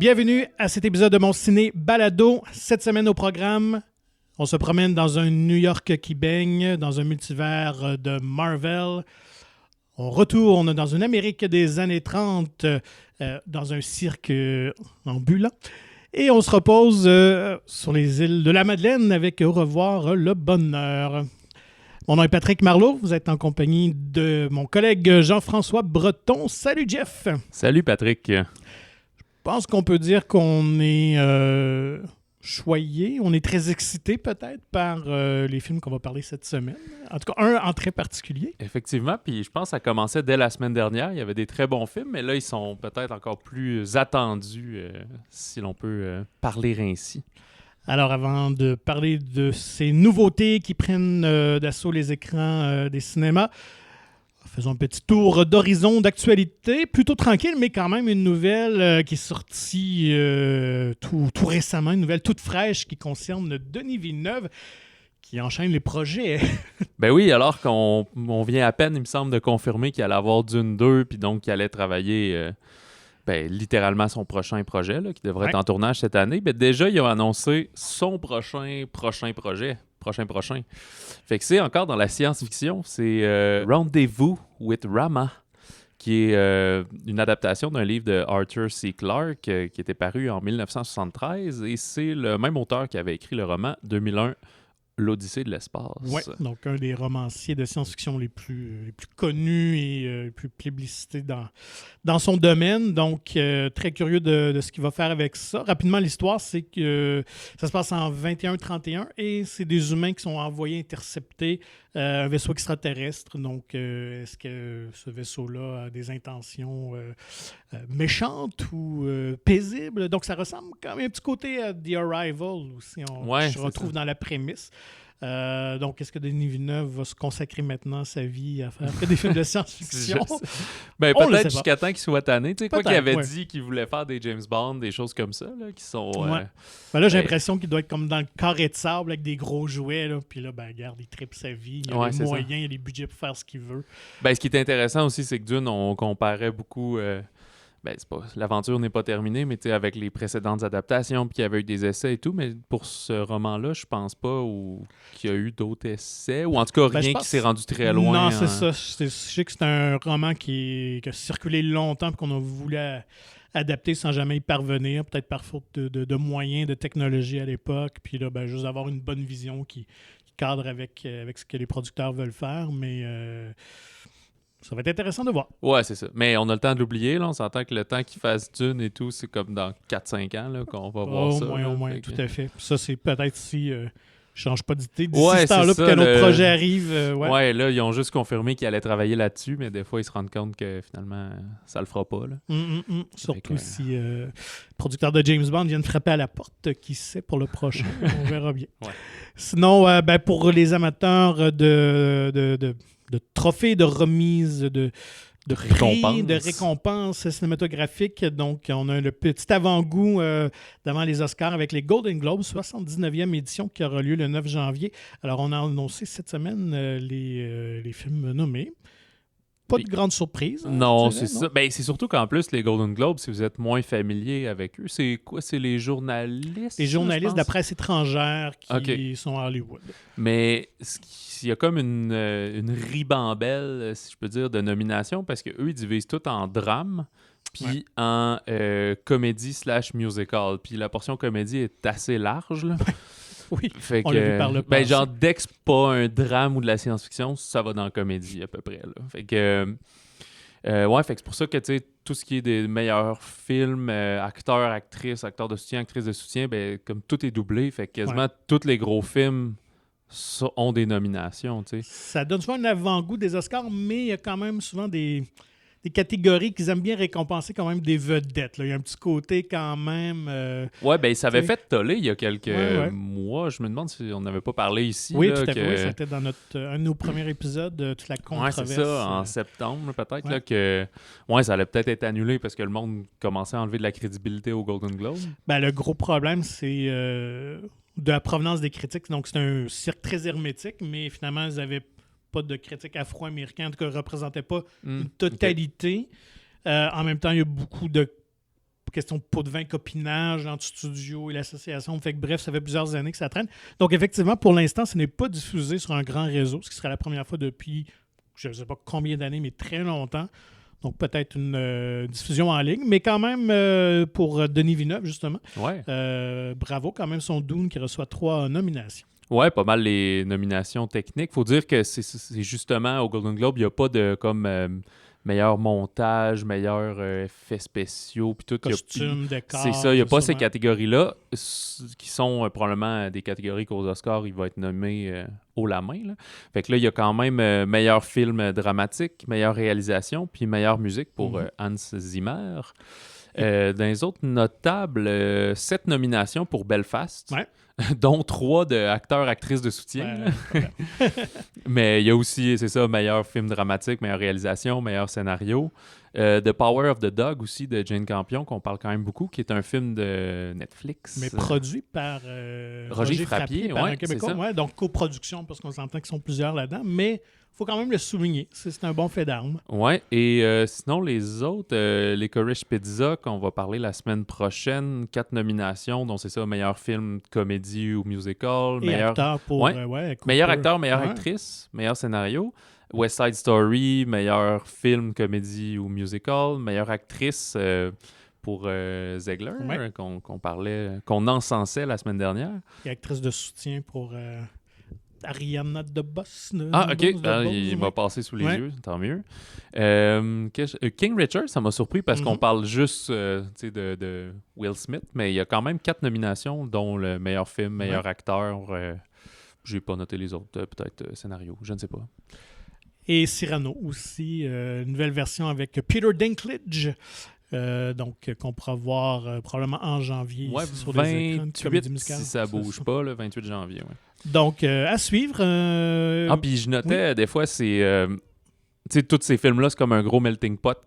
Bienvenue à cet épisode de mon ciné balado. Cette semaine au programme, on se promène dans un New York qui baigne, dans un multivers de Marvel. On retourne dans une Amérique des années 30, dans un cirque ambulant. Et on se repose sur les îles de la Madeleine avec Au revoir le bonheur. Mon nom est Patrick Marleau. Vous êtes en compagnie de mon collègue Jean-François Breton. Salut Jeff! Salut Patrick! Je pense qu'on peut dire qu'on est choyé, on est très excité peut-être par les films qu'on va parler cette semaine. En tout cas, un en très particulier. Effectivement, puis je pense que ça commençait dès la semaine dernière. Il y avait des très bons films, mais là, ils sont peut-être encore plus attendus, si l'on peut parler ainsi. Alors, avant de parler de ces nouveautés qui prennent d'assaut les écrans des cinémas, faisons un petit tour d'horizon d'actualité, plutôt tranquille, mais quand même une nouvelle qui est sortie tout récemment, une nouvelle toute fraîche qui concerne Denis Villeneuve, qui enchaîne les projets. Ben oui, alors qu'on vient à peine, il me semble, de confirmer qu'il allait avoir Dune 2, puis donc qu'il allait travailler littéralement son prochain projet, là, qui devrait être en tournage cette année. Ben déjà, il a annoncé son prochain projet. Prochain. Fait que c'est encore dans la science-fiction. C'est Rendezvous with Rama, qui est une adaptation d'un livre de Arthur C. Clarke qui était paru en 1973. Et c'est le même auteur qui avait écrit le roman 2001, L'Odyssée de l'espace. Oui, donc un des romanciers de science-fiction les plus connus et les plus plébiscités dans son domaine. Donc, très curieux de ce qu'il va faire avec ça. Rapidement, l'histoire, c'est que ça se passe en 2131 et c'est des humains qui sont envoyés intercepter un vaisseau extraterrestre. Donc, est-ce que ce vaisseau-là a des intentions méchantes ou paisibles? Donc, ça ressemble quand même un petit côté à The Arrival aussi. On se retrouve dans la prémisse. Donc, est-ce que Denis Villeneuve va se consacrer maintenant sa vie à faire que des films de science-fiction? Peut-être jusqu'à temps qu'il soit tanné. Tu sais, quoi qu'il avait dit qu'il voulait faire des James Bond, des choses comme ça, là, qui sont... là, j'ai l'impression qu'il doit être comme dans le carré de sable avec des gros jouets. Là. Puis là, regarde, il tripe sa vie. Il y a les moyens, il y a les budgets pour faire ce qu'il veut. Ce qui est intéressant aussi, c'est que Dune, on comparait beaucoup... l'aventure n'est pas terminée, mais avec les précédentes adaptations, puis qu'il y avait eu des essais et tout, mais pour ce roman-là, je pense pas qu'il y a eu d'autres essais, ou en tout cas rien qui s'est rendu très loin. Non, c'est ça. Je sais que c'est un roman qui a circulé longtemps et qu'on a voulu adapter sans jamais y parvenir, peut-être par faute de moyens, de technologie à l'époque, puis là, juste avoir une bonne vision qui cadre avec ce que les producteurs veulent faire, mais... ça va être intéressant de voir. Ouais, c'est ça. Mais on a le temps de l'oublier. Là. On s'entend que le temps qu'il fasse Dune et tout, c'est comme dans 4-5 ans là, qu'on va voir ça. Au moins, tout à fait. Ça, c'est peut-être si je change pas d'idée d'ici ce temps-là pour qu'un autre projet arrive. Là, ils ont juste confirmé qu'ils allaient travailler là-dessus, mais des fois, ils se rendent compte que finalement, ça le fera pas. Là. Surtout si le producteur de James Bond vient de frapper à la porte, qui sait pour le prochain. On verra bien. Sinon, pour les amateurs de trophées, de remises, de prix, de récompenses cinématographiques. Donc, on a le petit avant-goût devant les Oscars avec les Golden Globes, 79e édition qui aura lieu le 9 janvier. Alors, on a annoncé cette semaine les films nommés. Pas de grande surprise. Non, c'est ça. C'est surtout qu'en plus, les Golden Globes, si vous êtes moins familier avec eux, c'est quoi? C'est les journalistes? Les journalistes de la presse étrangère qui sont à Hollywood. Mais il y a comme une ribambelle, si je peux dire, de nominations, parce qu'eux, ils divisent tout en drame puis en comédie/musical. Puis la portion comédie est assez large, là. Oui, fait on l'a vu par le passé. Genre, dès que c'est pas un drame ou de la science-fiction, ça va dans la comédie à peu près. Là. Fait que c'est pour ça que tout ce qui est des meilleurs films, acteurs, actrices, acteurs de soutien, actrices de soutien, comme tout est doublé, fait que quasiment tous les gros films ont des nominations. T'sais. Ça donne souvent un avant-goût des Oscars, mais il y a quand même souvent des catégories qu'ils aiment bien récompenser quand même des vedettes. Là. Il y a un petit côté quand même... ça avait fait toller il y a quelques mois. Je me demande si on n'avait pas parlé ici. Oui, tout à fait. Oui, c'était dans un de nos premiers épisodes, toute la controverse. Oui, c'est ça, en septembre peut-être. Là, que ça allait peut-être être annulé parce que le monde commençait à enlever de la crédibilité au Golden Globe. Le gros problème, c'est de la provenance des critiques. Donc, c'est un cirque très hermétique, mais finalement, ils avaient pas de critiques afro-américaines, en tout cas, ne représentaient pas une totalité. En même temps, il y a beaucoup de question de pot de vin, copinage entre studio et l'association. Fait que bref, ça fait plusieurs années que ça traîne. Donc effectivement, pour l'instant, ce n'est pas diffusé sur un grand réseau, ce qui serait la première fois depuis, je ne sais pas combien d'années, mais très longtemps. Donc peut-être une diffusion en ligne, mais quand même pour Denis Villeneuve, justement. Ouais. Bravo, quand même son Dune qui reçoit 3 nominations. Ouais, pas mal les nominations techniques. Faut dire que c'est justement au Golden Globe, il n'y a pas de comme meilleur montage, meilleur effets spéciaux, puis tout. Costume, décor. C'est ça, il n'y a pas ces sûrement. catégories-là qui sont probablement des catégories qu'aux Oscars, il va être nommé haut la main. Là. Fait que là, il y a quand même meilleur film dramatique, meilleure réalisation, puis meilleure musique pour Hans Zimmer. Dans les autres notables, 7 nominations pour Belfast. Ouais. Dont 3 de acteurs-actrices de soutien. Mais il y a aussi, c'est ça, meilleur film dramatique, meilleure réalisation, meilleur scénario. The Power of the Dog aussi, de Jane Campion, qu'on parle quand même beaucoup, qui est un film de Netflix. Mais produit par Roger Frappier, par un c'est Québécois. ça. Ouais, donc coproduction, parce qu'on s'entend qu'ils sont plusieurs là-dedans. Mais il faut quand même le souligner. C'est un bon fait d'armes. Ouais, et sinon, les autres, les Licorice Pizza, qu'on va parler la semaine prochaine, 4 nominations, dont c'est ça, meilleur film, comédie ou musical, Et acteur pour... meilleur acteur, meilleure actrice, meilleur scénario. West Side Story, meilleur film, comédie ou musical, meilleure actrice pour Zegler, qu'on parlait, qu'on encensait la semaine dernière. Et actrice de soutien pour... Ariana DeBose. OK. Il m'a passé sous les yeux, tant mieux. King Richard, ça m'a surpris parce qu'on parle juste de Will Smith, mais il y a quand même 4 nominations, dont le meilleur film, meilleur acteur. J'ai pas noté les autres, peut-être scénario, je ne sais pas. Et Cyrano aussi, une nouvelle version avec Peter Dinklage. Donc, qu'on pourra voir probablement en janvier sur les écrans de comédie musicale. Si ça bouge pas, le 28 janvier. Ouais. Donc, à suivre. Puis je notais, des fois, c'est... tu sais, tous ces films-là, c'est comme un gros melting pot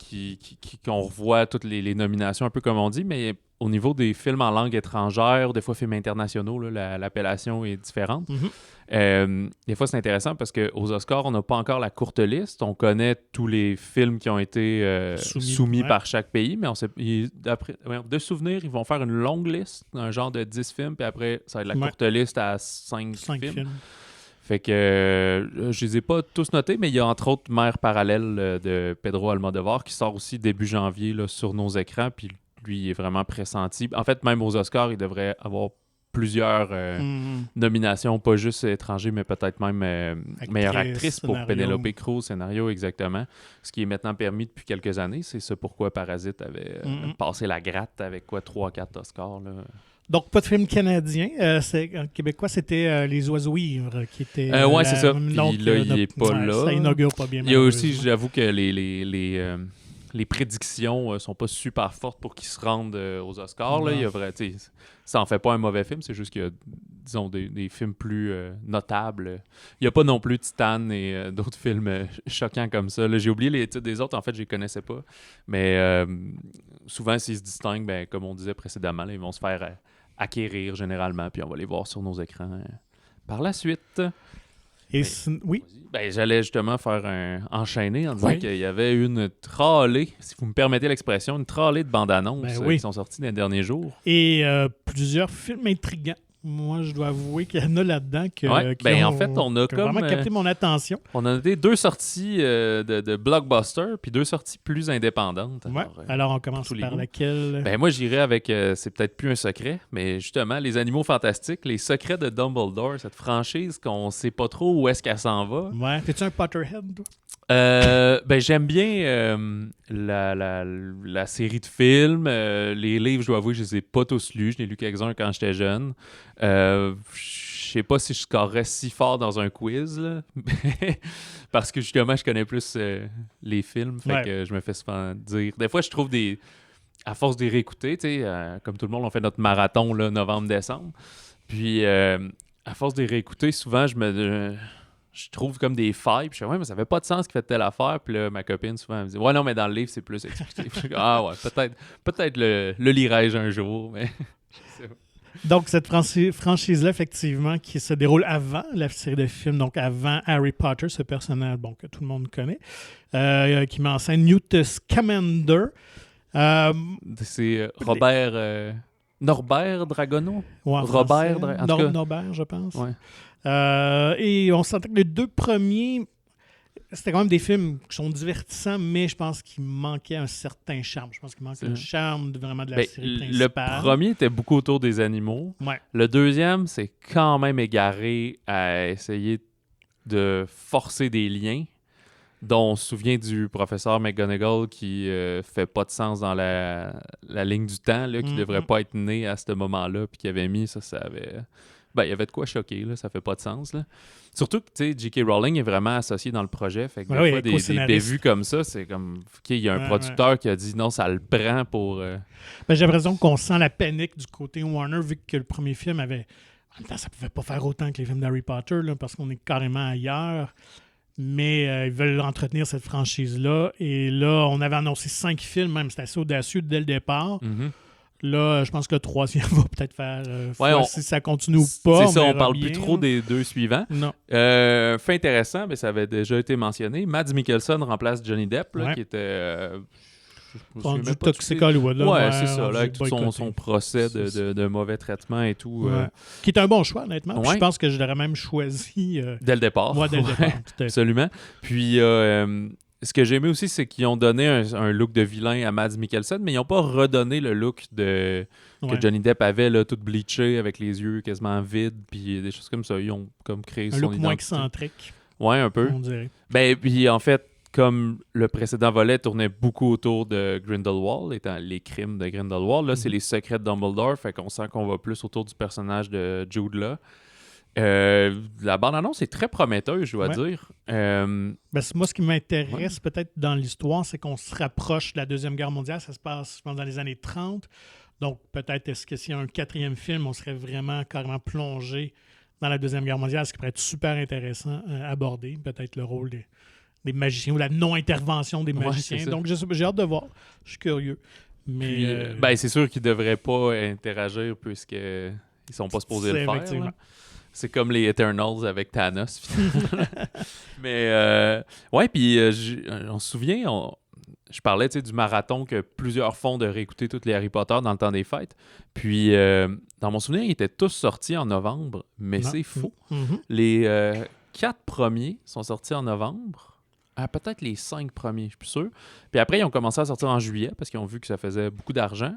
qu'on revoit toutes les nominations, un peu comme on dit, mais au niveau des films en langue étrangère, des fois films internationaux, là, l'appellation est différente. Des fois, c'est intéressant parce qu'aux Oscars, on n'a pas encore la courte liste. On connaît tous les films qui ont été soumis par chaque pays, mais on sait, de souvenir, ils vont faire une longue liste, un genre de 10 films, puis après, ça va être la courte liste à 5 films. Fait que je les ai pas tous notés, mais il y a entre autres Mère parallèle de Pedro Almodovar qui sort aussi début janvier là, sur nos écrans, puis lui, il est vraiment pressenti. En fait, même aux Oscars, il devrait avoir plusieurs nominations, pas juste étrangers, mais peut-être même meilleure actrice pour Penélope Cruz, scénario, exactement. Ce qui est maintenant permis depuis quelques années. C'est ce pourquoi Parasite avait passé la gratte avec 3-4 Oscars. Là. Donc, pas de film canadien. En québécois, c'était Les Oiseaux Ivres qui était. C'est ça. Puis donc, là, il n'est pas là. Ça inaugure pas bien. Il y a aussi, j'avoue que les prédictions sont pas super fortes pour qu'ils se rendent aux Oscars. Là. Il y a ça en fait pas un mauvais film, c'est juste qu'il y a, disons, des films plus notables. Il n'y a pas non plus Titan et d'autres films choquants comme ça. Là, j'ai oublié les titres des autres, en fait, je les connaissais pas. Mais souvent, s'ils se distinguent, ben, comme on disait précédemment, là, ils vont se faire acquérir généralement, puis on va les voir sur nos écrans par la suite. Et oui. Ben, j'allais justement faire enchaîner en disant qu'il y avait une tralée, si vous me permettez l'expression, une tralée de bandes-annonces qui sont sorties dans les derniers jours. Et plusieurs films intrigants. Moi, je dois avouer qu'il y en a là-dedans qui en fait, on a vraiment capté mon attention. On a noté 2 sorties de blockbuster, puis 2 sorties plus indépendantes. Alors, on commence par laquelle? Ben, moi, j'irais avec, c'est peut-être plus un secret, mais justement, Les Animaux Fantastiques, Les Secrets de Dumbledore, cette franchise qu'on sait pas trop où est-ce qu'elle s'en va. Ouais. T'es-tu un Potterhead, toi? J'aime bien la série de films. Les livres, je dois avouer, je les ai pas tous lus. Je n'ai lu quelques-uns quand j'étais jeune. Je sais pas si je scorerais si fort dans un quiz, là. Parce que justement, je connais plus les films. Fait que je me fais souvent dire. Des fois, je trouve à force de les réécouter, comme tout le monde, on fait notre marathon là, novembre-décembre. Puis, à force de les réécouter, souvent, je trouve comme des failles. Puis je dis, mais ça fait pas de sens qu'il fait telle affaire. Puis là, ma copine, souvent, elle me dit, non, mais dans le livre, c'est plus expliqué. Je dis, peut-être le lirai-je un jour, mais je sais pas. Donc, cette franchise-là, effectivement, qui se déroule avant la série de films, donc avant Harry Potter, ce personnage que tout le monde connaît, qui met en scène Newt Scamander. C'est Robert... Norbert Dragono? Ouais, Robert, en tout cas. Norbert, je pense. Ouais. Et on sentait que les deux premiers, c'était quand même des films qui sont divertissants, mais je pense qu'il manquait un certain charme. Je pense qu'il manque le charme vraiment de la série principale. Le premier était beaucoup autour des animaux. Ouais. Le deuxième, c'est quand même égaré à essayer de forcer des liens, dont on se souvient du professeur McGonagall qui fait pas de sens dans la ligne du temps, là, qui devrait pas être né à ce moment-là, puis qui avait mis ça avait... Ben, il y avait de quoi choquer, là, ça fait pas de sens. Là. Surtout que, tu sais, J.K. Rowling est vraiment associé dans le projet, fait que des fois, des bévues comme ça, c'est comme, OK, il y a un producteur qui a dit non, ça le prend pour... Ben, j'ai l'impression qu'on sent la panique du côté Warner, vu que le premier film avait... En même temps, ça pouvait pas faire autant que les films d'Harry Potter, là, parce qu'on est carrément ailleurs. Mais ils veulent entretenir cette franchise-là. Et là, on avait annoncé 5 films, même. C'était assez audacieux dès le départ. Mm-hmm. Là, je pense que le troisième va peut-être faire si ça continue ou pas. C'est ça, on parle plus trop des deux suivants. Non. Fait intéressant, mais ça avait déjà été mentionné. Mads Mikkelsen remplace Johnny Depp, là, qui était... du Toxic Hollywood. Là, ouais, c'est ça, là, avec tout son procès de mauvais traitement et tout. Qui est un bon choix, honnêtement. Je pense que je l'aurais même choisi... Dès le départ. Ouais, dès le départ. Absolument. Puis... ce que j'ai aimé aussi, c'est qu'ils ont donné un look de vilain à Mads Mikkelsen, mais ils n'ont pas redonné le look que Johnny Depp avait, là, tout bleaché, avec les yeux quasiment vides, puis des choses comme ça. Ils ont comme créé son identité. Un look moins excentrique. Ouais, un peu. On dirait. Ben, puis en fait, comme le précédent volet tournait beaucoup autour de Grindelwald, étant les crimes de Grindelwald, là, c'est les secrets de Dumbledore, fait qu'on sent qu'on va plus autour du personnage de Jude Law. La bande-annonce est très prometteuse, je dois dire. Moi, ce qui m'intéresse peut-être dans l'histoire, c'est qu'on se rapproche de la Deuxième Guerre mondiale. Ça se passe, je pense, dans les années 30. Donc, peut-être, est-ce que s'il y a un 4e film, on serait vraiment carrément plongé dans la Deuxième Guerre mondiale, ce qui pourrait être super intéressant à aborder. Peut-être le rôle des magiciens ou la non-intervention des magiciens. Donc, j'ai hâte de voir. Je suis curieux. Mais puis, c'est sûr qu'ils ne devraient pas interagir puisqu'ils ne sont pas supposés le faire. C'est comme les Eternals avec Thanos, finalement. Mais, ouais, puis on se souvient, je parlais du marathon que plusieurs font de réécouter tous les Harry Potter dans le temps des fêtes. Puis, dans mon souvenir, ils étaient tous sortis en novembre, mais c'est faux. Mm-hmm. Les 4 premiers sont sortis en novembre. Peut-être les 5 premiers, je suis plus sûr. Puis après, ils ont commencé à sortir en juillet parce qu'ils ont vu que ça faisait beaucoup d'argent.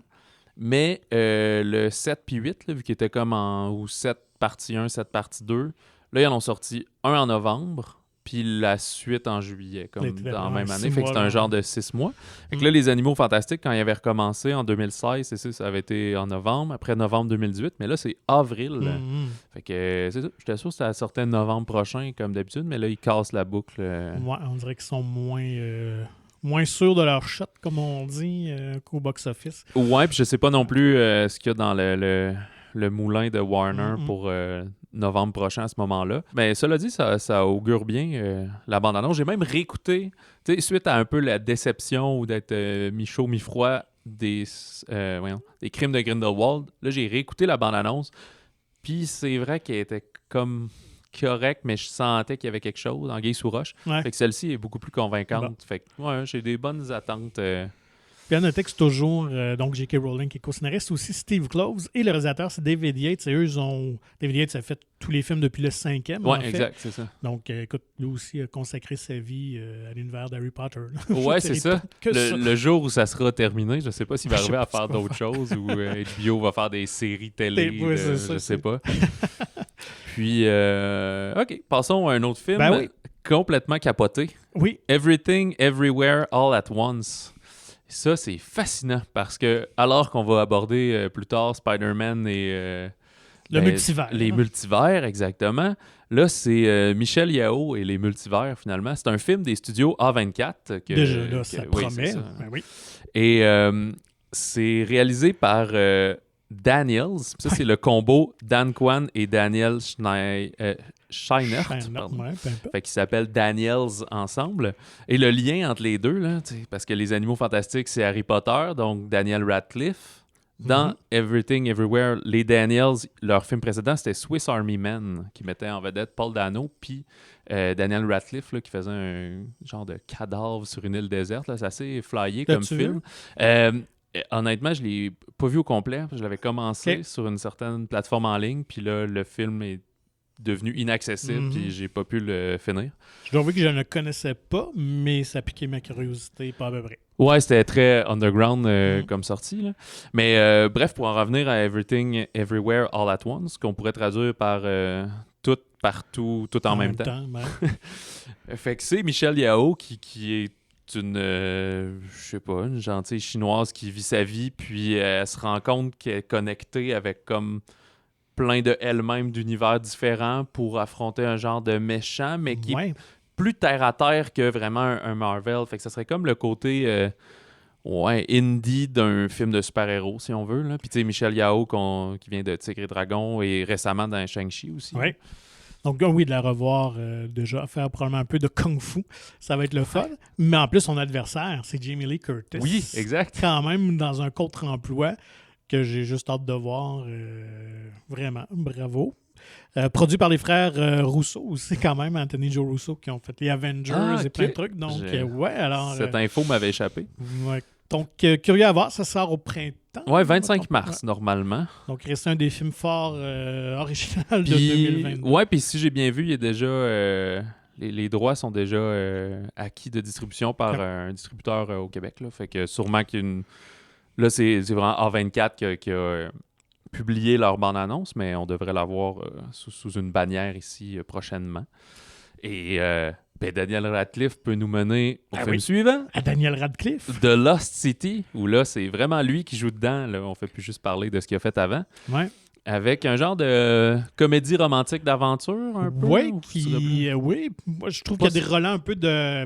Mais le 7 puis 8, là, vu qu'ils étaient comme ou 7 partie 1, 7 partie 2, là, ils en ont sorti un en novembre, puis la suite en juillet, comme dans la même année. Fait que c'était un genre de 6 mois. Fait que là, les Animaux Fantastiques, quand ils avaient recommencé en 2016, ça avait été en novembre, après novembre 2018, mais là, c'est avril. Fait que c'est ça. J'étais sûr que ça sortait novembre prochain, comme d'habitude, mais là, ils cassent la boucle. Ouais, on dirait qu'ils sont moins sûrs de leur shot, comme on dit, qu'au box-office. Ouais, puis je sais pas non plus ce qu'il y a dans le moulin de Warner pour novembre prochain à ce moment-là. Mais cela dit, ça augure bien la bande-annonce. J'ai même réécouté, suite à un peu la déception ou d'être mi-chaud, mi-froid des crimes de Grindelwald. Là, j'ai réécouté la bande-annonce. Puis c'est vrai qu'elle était comme correcte, mais je sentais qu'il y avait quelque chose, anguille sous roche. Ouais. Fait que celle-ci est beaucoup plus convaincante. Bon. Fait que j'ai des bonnes attentes. Puis à noter que c'est toujours donc J.K. Rowling qui est co-scénariste, aussi Steve Kloves, et le réalisateur, c'est David Yates. Et eux, David Yates a fait tous les films depuis le 5e. Ouais, exact, c'est ça. Donc, écoute, lui aussi a consacré sa vie à l'univers d'Harry Potter. Ouais, c'est ça. Le jour où ça sera terminé, je ne sais pas s'il va arriver à faire d'autres choses ou HBO va faire des séries télé, je sais pas. Puis, OK, passons à un autre film complètement capoté. Oui. Everything, Everywhere, All at Once. Ça, c'est fascinant parce que, alors qu'on va aborder plus tard Spider-Man et le multivers. Les multivers, exactement. Là, c'est Michel Yao et les multivers, finalement. C'est un film des studios A24. Déjà, là, ça promet. Ça. Ben oui. Et c'est réalisé par Daniels. Ça, c'est le combo Dan Kwan et Daniel Scheinert, fait qu'ils s'appellent Daniels ensemble. Et le lien entre les deux, là, parce que les Animaux Fantastiques, c'est Harry Potter, donc Daniel Radcliffe. Dans Everything Everywhere, les Daniels, leur film précédent, c'était Swiss Army Men, qui mettait en vedette Paul Dano, puis Daniel Radcliffe, là, qui faisait un genre de cadavre sur une île déserte. Là. C'est assez flyé comme film. Honnêtement, je ne l'ai pas vu au complet. Je l'avais commencé sur une certaine plateforme en ligne, puis là, le film est devenu inaccessible, puis j'ai pas pu le finir. Je dois avouer que je ne le connaissais pas, mais ça piquait ma curiosité pas à peu près. Ouais, c'était très underground comme sortie. Là. Mais bref, pour en revenir à Everything, Everywhere, All at Once, qu'on pourrait traduire par tout, partout, tout en même temps. Fait que c'est Michelle Yeoh qui est une, je sais pas, une gentille chinoise qui vit sa vie, puis elle se rend compte qu'elle est connectée avec comme plein de elle-même d'univers différents pour affronter un genre de méchant, mais qui est plus terre-à-terre que vraiment un Marvel. Fait que ça serait comme le côté indie d'un film de super-héros, si on veut. Là. Puis tu sais, Michelle Yeoh qui vient de Tigre et Dragon et récemment dans Shang-Chi aussi. Oui. Donc oui, de la revoir déjà, faire probablement un peu de kung-fu, ça va être le fun. Mais en plus, son adversaire, c'est Jamie Lee Curtis. Oui, exact. Quand même dans un contre-emploi que j'ai juste hâte de voir. Vraiment, bravo. Produit par les frères Russo aussi, quand même, Anthony Joe Russo, qui ont fait les Avengers et plein de trucs. Donc, alors... Cette info m'avait échappé. Ouais. Donc, curieux à voir, ça sort au printemps. Ouais, 25 mars, normalement. Donc, il reste un des films forts original de 2022. Ouais, puis si j'ai bien vu, il y a déjà... les droits sont déjà acquis de distribution par un distributeur au Québec. Là. Fait que sûrement qu'il y a une... Là, c'est vraiment A24 qui a publié leur bande-annonce, mais on devrait l'avoir sous une bannière ici prochainement. Et Daniel Radcliffe peut nous mener au film suivant. À Daniel Radcliffe. The Lost City, où là, c'est vraiment lui qui joue dedans. Là. On ne fait plus juste parler de ce qu'il a fait avant. Ouais. Avec un genre de comédie romantique d'aventure, un peu. Oui, moi je trouve qu'il y a des relents un peu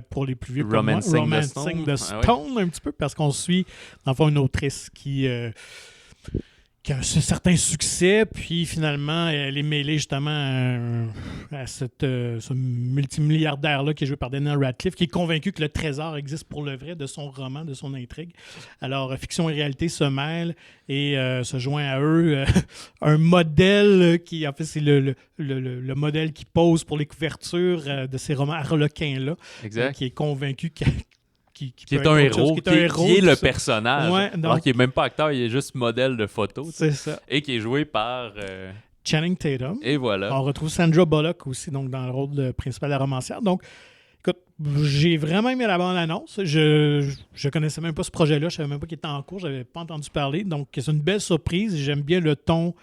pour les plus vieux comme moi, Romancing the Stone, un petit peu, parce qu'on suit, dans le fond, une autrice qui a un certain succès, puis finalement, elle est mêlée justement à ce multimilliardaire-là qui est joué par Daniel Radcliffe, qui est convaincu que le trésor existe pour le vrai de son roman, de son intrigue. Alors, fiction et réalité se mêlent et se joint à eux un modèle qui, en fait, c'est le modèle qui pose pour les couvertures de ces romans harlequins-là, qui est convaincu qui est un héros, qui est le personnage. Ouais, alors qu'il n'est même pas acteur, il est juste modèle de photo. C'est ça. Et qui est joué par... Channing Tatum. Et voilà. On retrouve Sandra Bullock aussi donc, dans le rôle principal de la romancière. Donc, écoute, j'ai vraiment aimé la bande-annonce. Je connaissais même pas ce projet-là. Je savais même pas qu'il était en cours. Je n'avais pas entendu parler. Donc, c'est une belle surprise. J'aime bien le ton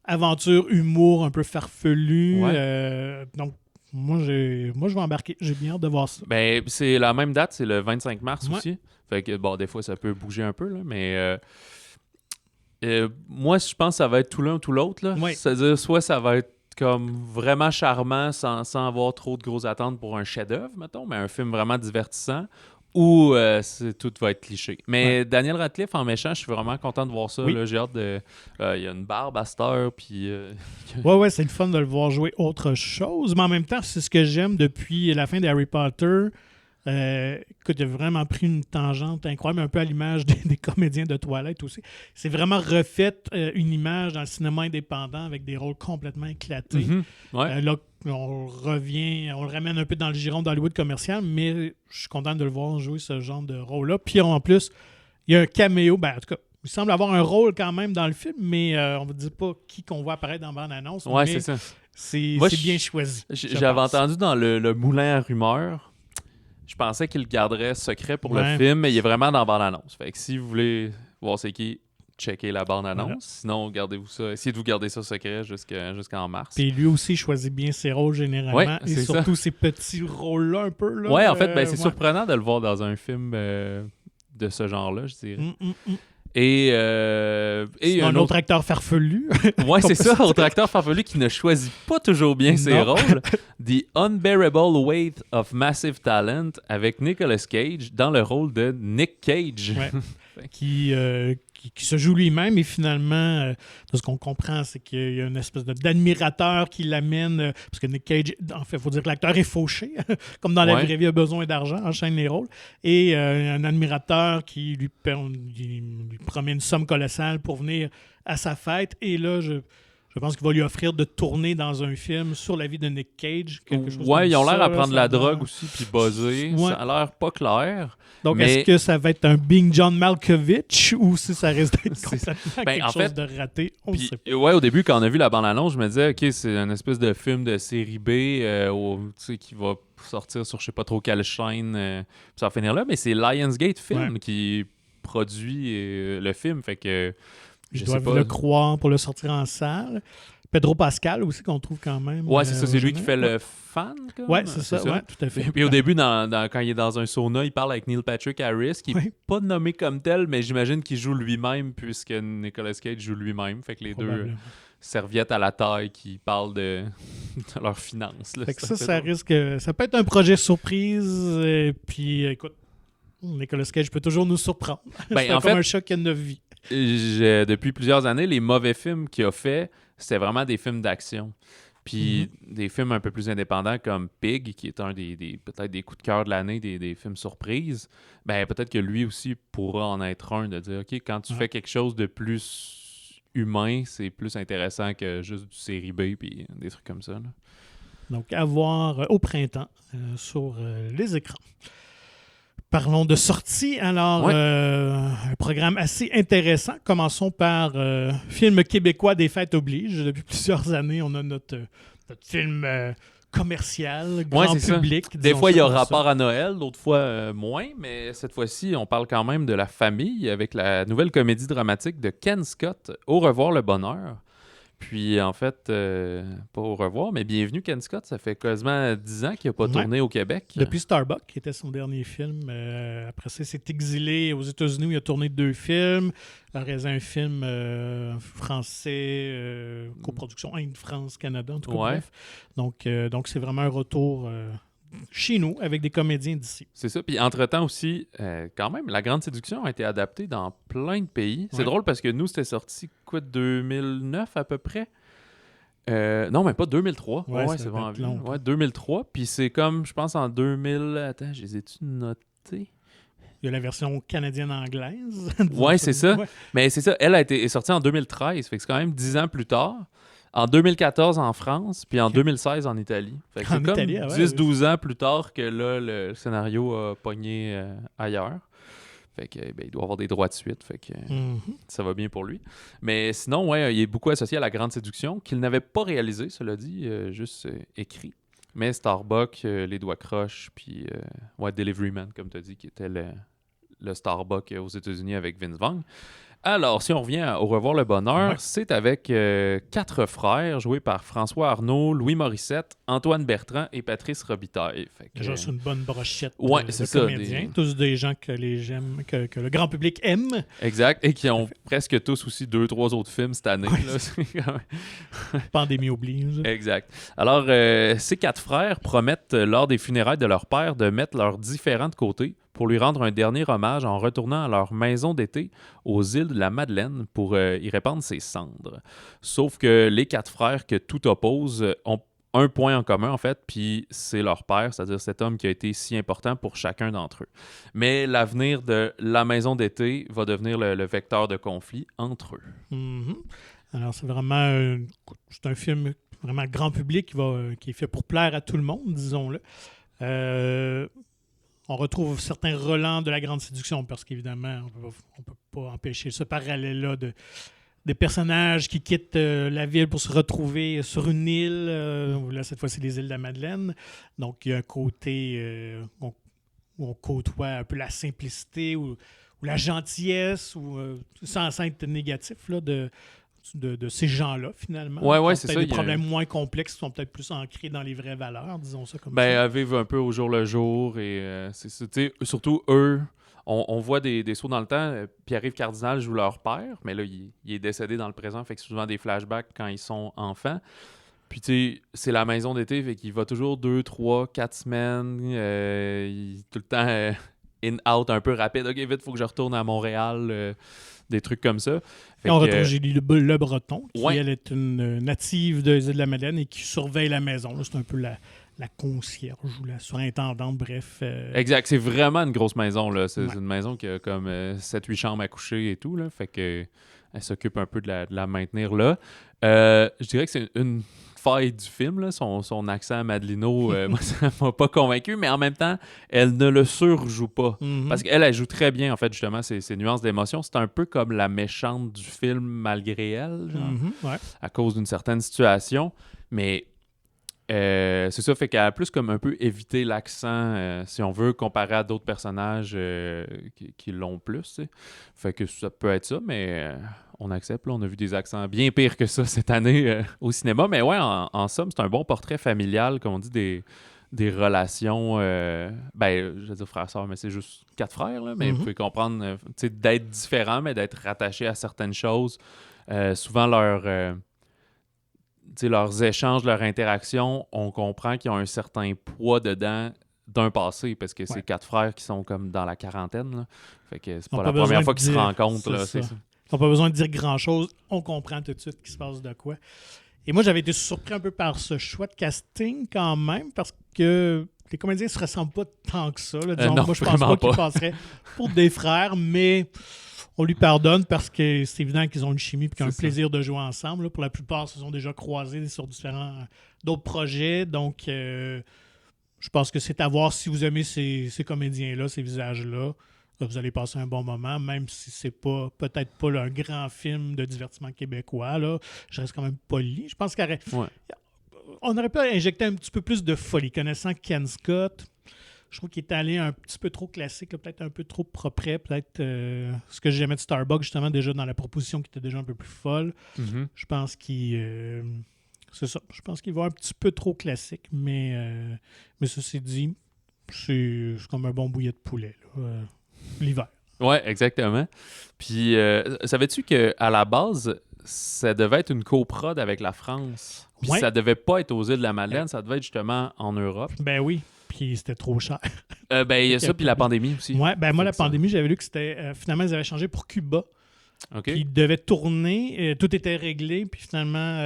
aventure, humour, un peu farfelu. Ouais. Donc, moi, je vais embarquer. J'ai bien hâte de voir ça. Ben, c'est la même date, c'est le 25 mars aussi. Fait que, bon, des fois, ça peut bouger un peu, là, mais moi, je pense que ça va être tout l'un ou tout l'autre. Là. Ouais. C'est-à-dire, soit ça va être comme vraiment charmant sans avoir trop de grosses attentes pour un chef-d'œuvre, mettons, mais un film vraiment divertissant, ou tout va être cliché. Mais Daniel Radcliffe en méchant, je suis vraiment content de voir ça. Là. J'ai hâte de... Il y a une barbe à cette heure, puis... Ouais, c'est le fun de le voir jouer autre chose. Mais en même temps, c'est ce que j'aime depuis la fin d'Harry Potter. Écoute, il a vraiment pris une tangente incroyable, un peu à l'image des comédiens de Twilight aussi. C'est vraiment refait une image dans le cinéma indépendant avec des rôles complètement éclatés. Là, on le ramène un peu dans le giron d'Hollywood commercial, mais je suis content de le voir jouer ce genre de rôle-là. Puis en plus, il y a un caméo, en tout cas, il semble avoir un rôle quand même dans le film, mais on ne dit pas qui qu'on voit apparaître dans la bande-annonce. Ouais, c'est ça. C'est bien choisi. J'avais entendu dans le moulin à rumeurs, je pensais qu'il le garderait secret pour le film, mais il est vraiment dans la bande-annonce. Fait que si vous voulez voir c'est qui, checkez la bande-annonce. Voilà. Sinon, gardez-vous ça. Essayez de vous garder ça secret jusqu'en mars. Puis lui aussi choisit bien ses rôles généralement. Et surtout ces petits rôles-là un peu. Oui, en fait, c'est surprenant de le voir dans un film de ce genre-là, je dirais. Et un autre acteur farfelu. Oui, c'est ça, autre acteur farfelu qui ne choisit pas toujours bien ses rôles. The Unbearable Weight of Massive Talent avec Nicolas Cage dans le rôle de Nick Cage. Qui qui se joue lui-même et finalement, de ce qu'on comprend, c'est qu'il y a une espèce d'admirateur qui l'amène, parce que Nick Cage, en fait, il faut dire que l'acteur est fauché, comme dans la vraie vie, il a besoin d'argent, enchaîne les rôles, et un admirateur qui lui promet une somme colossale pour venir à sa fête, et là, je pense qu'il va lui offrir de tourner dans un film sur la vie de Nick Cage. Quelque chose ils ont comme l'air ça, à prendre la ça drogue aussi, puis buzzer. Ouais. Ça a l'air pas clair. Donc, mais... est-ce que ça va être un Bing John Malkovich ou si ça risque d'être complètement quelque chose de raté? On ne sait pas. Ouais, au début, quand on a vu la bande-annonce, je me disais, OK, c'est une espèce de film de série B qui va sortir sur je sais pas trop quelle chaîne, puis ça va finir là. Mais c'est Lionsgate Film qui produit le film. Fait que... Ils doivent le croire pour le sortir en salle. Pedro Pascal aussi, qu'on trouve quand même. Ouais, c'est ça, c'est lui qui fait le fan. Ouais, c'est ça, ouais, tout à fait. Puis au début, quand il est dans un sauna, il parle avec Neil Patrick Harris, qui n'est pas nommé comme tel, mais j'imagine qu'il joue lui-même, puisque Nicolas Cage joue lui-même. Fait que les deux serviettes à la taille qui parlent de leurs finances. Là, fait que ça risque... Ça peut être un projet surprise, et puis écoute, Nicolas Cage peut toujours nous surprendre. C'est comme un choc qui a 9 vies. Depuis plusieurs années, les mauvais films qu'il a fait, c'était vraiment des films d'action. Puis des films un peu plus indépendants comme Pig, qui est un peut-être des coups de cœur de l'année, des films surprises, ben peut-être que lui aussi pourra en être un, de dire, OK, quand tu fais quelque chose de plus humain, c'est plus intéressant que juste du série B puis des trucs comme ça. Là. Donc, à voir au printemps sur les écrans. Parlons de sortie. Alors, un programme assez intéressant. Commençons par film québécois des fêtes oblige. Depuis plusieurs années, on a notre film commercial, grand public. Des fois, il y a rapport à Noël, d'autres fois moins, mais cette fois-ci, on parle quand même de la famille avec la nouvelle comédie dramatique de Ken Scott, Au revoir le bonheur. Puis, en fait, pas au revoir, mais bienvenue, Ken Scott. Ça fait quasiment 10 ans qu'il n'a pas tourné au Québec. Depuis Starbuck, qui était son dernier film. Après ça, il s'est exilé aux États-Unis où il a tourné 2 films. Il a réalisé un film français, coproduction Inde-France-Canada, en tout cas, bref. Donc, c'est vraiment un retour... chez nous, avec des comédiens d'ici. C'est ça. Puis entre-temps aussi, quand même, La Grande Séduction a été adaptée dans plein de pays. C'est drôle parce que nous, c'était sorti, 2009 à peu près? Non, mais pas 2003. Ouais, c'est vraiment vieux. Ouais, 2003. Puis c'est comme, je pense, en 2000... Attends, je les ai-tu notés? Il y a la version canadienne-anglaise. Ouais, c'est ça. Ouais. Mais c'est ça. Elle est sortie en 2013. Fait que c'est quand même 10 ans plus tard. En 2014 en France, puis en 2016 en Italie. Fait que c'est comme 10-12 ans plus tard que là, le scénario a pogné ailleurs. Fait que il doit avoir des droits de suite. Fait que ça va bien pour lui. Mais sinon, il est beaucoup associé à La Grande Séduction, qu'il n'avait pas réalisé, cela dit, juste écrit. Mais Starbuck, Les Doigts Croches, puis Delivery Man, comme tu as dit, qui était le Starbuck aux États-Unis avec Vince Vaughn. Alors, si on revient au Revoir le bonheur, c'est avec 4 frères joués par François Arnaud, Louis Morissette, Antoine Bertrand et Patrice Robitaille. Déjà, c'est une bonne brochette de comédiens. Tous des gens que le grand public aime. Exact, et qui ont presque tous aussi 2-3 autres films cette année. Là. Pandémie oblige. Exact. Alors, ces 4 frères promettent, lors des funérailles de leur père, de mettre leurs différends de côté pour lui rendre un dernier hommage en retournant à leur maison d'été aux îles de la Madeleine pour y répandre ses cendres. Sauf que les 4 frères que tout oppose ont un point en commun, en fait, puis c'est leur père, c'est-à-dire cet homme qui a été si important pour chacun d'entre eux. Mais l'avenir de la maison d'été va devenir le vecteur de conflit entre eux. Mm-hmm. Alors, c'est vraiment c'est un film vraiment grand public qui est fait pour plaire à tout le monde, disons-le. On retrouve certains relents de La Grande Séduction parce qu'évidemment, on ne peut pas empêcher ce parallèle-là des personnages qui quittent la ville pour se retrouver sur une île. Là, cette fois-ci, les îles de la Madeleine. Donc, il y a un côté où on côtoie un peu la simplicité ou la gentillesse, sans être négatif là, de ces gens-là, finalement. Ouais, c'est ça. Des problèmes moins complexes qui sont peut-être plus ancrés dans les vraies valeurs, disons ça comme ça. Vivre un peu au jour le jour. Et surtout, eux, on voit des sauts dans le temps. Pierre-Yves Cardinal joue leur père, mais là, il est décédé dans le présent, fait que c'est souvent des flashbacks quand ils sont enfants. Puis, tu sais, c'est la maison d'été, fait qu'il va toujours 2, 3, 4 semaines. Tout le temps in-out un peu rapide. OK, vite, il faut que je retourne à Montréal. des trucs comme ça. Et on retrouve Julie Le Breton, qui elle est une native des Îles-de-la-Madeleine et qui surveille la maison. Là, c'est un peu la concierge ou la surintendante, bref. Exact, c'est vraiment une grosse maison. Là. C'est une maison qui a comme 7-8 chambres à coucher et tout. Là. Fait que elle s'occupe un peu de la maintenir là. Je dirais que c'est une faille du film, là. Son accent madelino, moi, ça m'a pas convaincu, mais en même temps, elle ne le surjoue pas. Parce qu'elle joue très bien, en fait, justement, ses nuances d'émotion. C'est un peu comme la méchante du film malgré elle, genre, à cause d'une certaine situation. Mais c'est ça, fait qu'elle a plus comme un peu évité l'accent, si on veut, comparé à d'autres personnages qui l'ont plus, tu sais. Fait que ça peut être ça, mais on accepte. Là, on a vu des accents bien pires que ça cette année au cinéma. Mais ouais, en somme, c'est un bon portrait familial, comme on dit, des relations, je vais dire frères-sœurs, mais c'est juste 4 frères, là, mais vous pouvez comprendre, tu sais, d'être différents, mais d'être rattachés à certaines choses. Souvent, leurs échanges, leurs interactions, on comprend qu'ils ont un certain poids dedans d'un passé, parce que c'est 4 frères qui sont comme dans la quarantaine. Là. Fait que c'est pas la première fois qu'ils se rencontrent. Là, c'est ça. Ils n'ont pas besoin de dire grand-chose. On comprend tout de suite qu'il se passe de quoi. Et moi, j'avais été surpris un peu par ce choix de casting quand même, parce que les comédiens ne se ressemblent pas tant que ça. Là. Disons, non, moi, je pense pas qu'ils passeraient pour des frères, mais on lui pardonne parce que c'est évident qu'ils ont une chimie et qu'ils ont un plaisir de jouer ensemble. Là. Pour la plupart, ils se sont déjà croisés sur d'autres projets. Donc, je pense que c'est à voir si vous aimez ces comédiens-là, ces visages-là. Vous allez passer un bon moment, même si c'est pas peut-être pas un grand film de divertissement québécois. Là. Je reste quand même poli. Je pense qu'on aurait pu injecter un petit peu plus de folie. Connaissant Ken Scott, je trouve qu'il est allé un petit peu trop classique, là, peut-être un peu trop propre, peut-être ce que j'aimais de Starbucks, justement, déjà dans la proposition qui était déjà un peu plus folle. Je pense qu'il... c'est ça. Je pense qu'il va un petit peu trop classique, mais ceci dit, c'est comme un bon bouillet de poulet, là. L'hiver. Oui, exactement. Puis, savais-tu qu'à la base, ça devait être une coprode avec la France? Puis ça devait pas être aux Îles-de-la-Madeleine, ça devait être justement en Europe. Ben oui, puis c'était trop cher. Il y a ça, puis la pandémie aussi. Oui, moi, la pandémie, j'avais lu que c'était... finalement, ils avaient changé pour Cuba. Okay. Qui devait tourner, tout était réglé, puis finalement,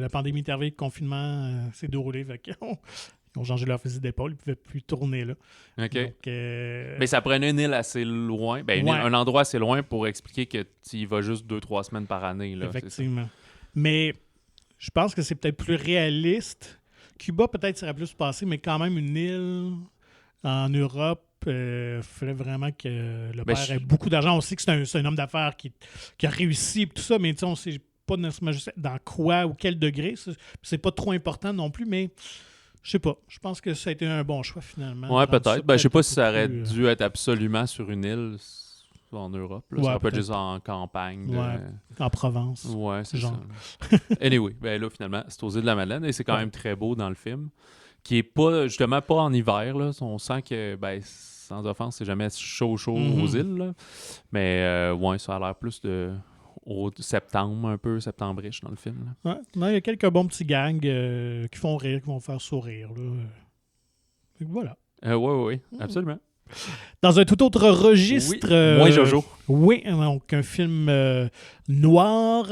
la pandémie est arrivée, le confinement s'est déroulé, fait qu'ils ont changé leur fusil d'épaule, ils ne pouvaient plus tourner là. OK. Donc, mais ça prenait une île assez loin, un endroit assez loin pour expliquer que tu y vas juste 2-3 semaines par année. Là, effectivement. Mais je pense que c'est peut-être plus réaliste. Cuba, peut-être, serait plus passé, mais quand même une île en Europe, il fallait vraiment que le père ait beaucoup d'argent. On sait que c'est un homme d'affaires qui a réussi et tout ça, mais on ne sait pas nécessairement juste dans quoi ou quel degré. C'est pas trop important non plus, mais je sais pas. Je pense que ça a été un bon choix finalement. Ouais, peut-être. Je sais pas si ça aurait dû être absolument sur une île en Europe. Là. Ça peut être juste en campagne. En Provence. Ouais, c'est genre. Ça. Anyway, là, finalement, c'est aux Îles-de-la-Madeleine et c'est quand même très beau dans le film. Qui est pas, justement, pas en hiver. Là. On sent que, sans offense, c'est jamais chaud aux îles. Là. Mais, ça a l'air plus au septembre, un peu septembriche dans le film. Là. Ouais. Non, il y a quelques bons petits gangs qui font rire, qui vont faire sourire. Là. Voilà. Oui, absolument. Dans un tout autre registre... Moi, Jojo. Oui, donc un film noir,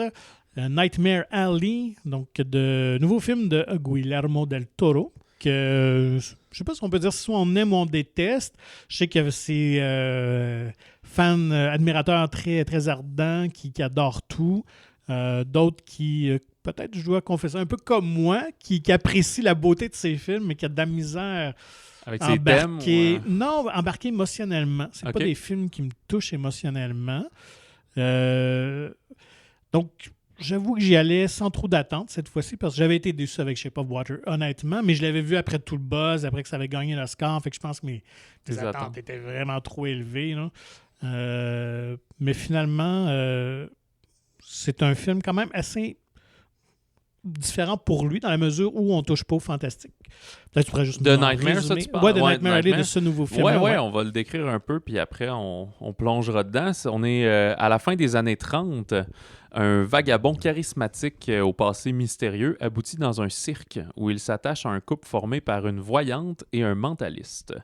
Nightmare Alley, donc de nouveau film de Guillermo del Toro, que je sais pas si on peut dire si on aime ou on déteste. Je sais qu'il y avait ces fans, admirateurs très, très ardents qui adorent tout. D'autres qui, peut-être, je dois confesser, un peu comme moi, qui apprécient la beauté de ces films, mais qui a de la misère... Avec ses thèmes? Non, embarqué émotionnellement. C'est pas des films qui me touchent émotionnellement. Donc, j'avoue que j'y allais sans trop d'attente cette fois-ci, parce que j'avais été déçu avec Shape of Water, honnêtement, mais je l'avais vu après tout le buzz, après que ça avait gagné l'Oscar, fait que je pense que mes attentes étaient vraiment trop élevées. Là. Mais finalement, c'est un film quand même assez... différent pour lui, dans la mesure où on touche pas au fantastique. Là, tu pourrais juste The nous en Nightmare, ça, résumer. tu parles? Ouais, The Ouais, Nightmare Alley, de ce nouveau film. Ouais, on va le décrire un peu, puis après, on plongera dedans. On est à la fin des années 30. Un vagabond charismatique au passé mystérieux aboutit dans un cirque où il s'attache à un couple formé par une voyante et un mentaliste.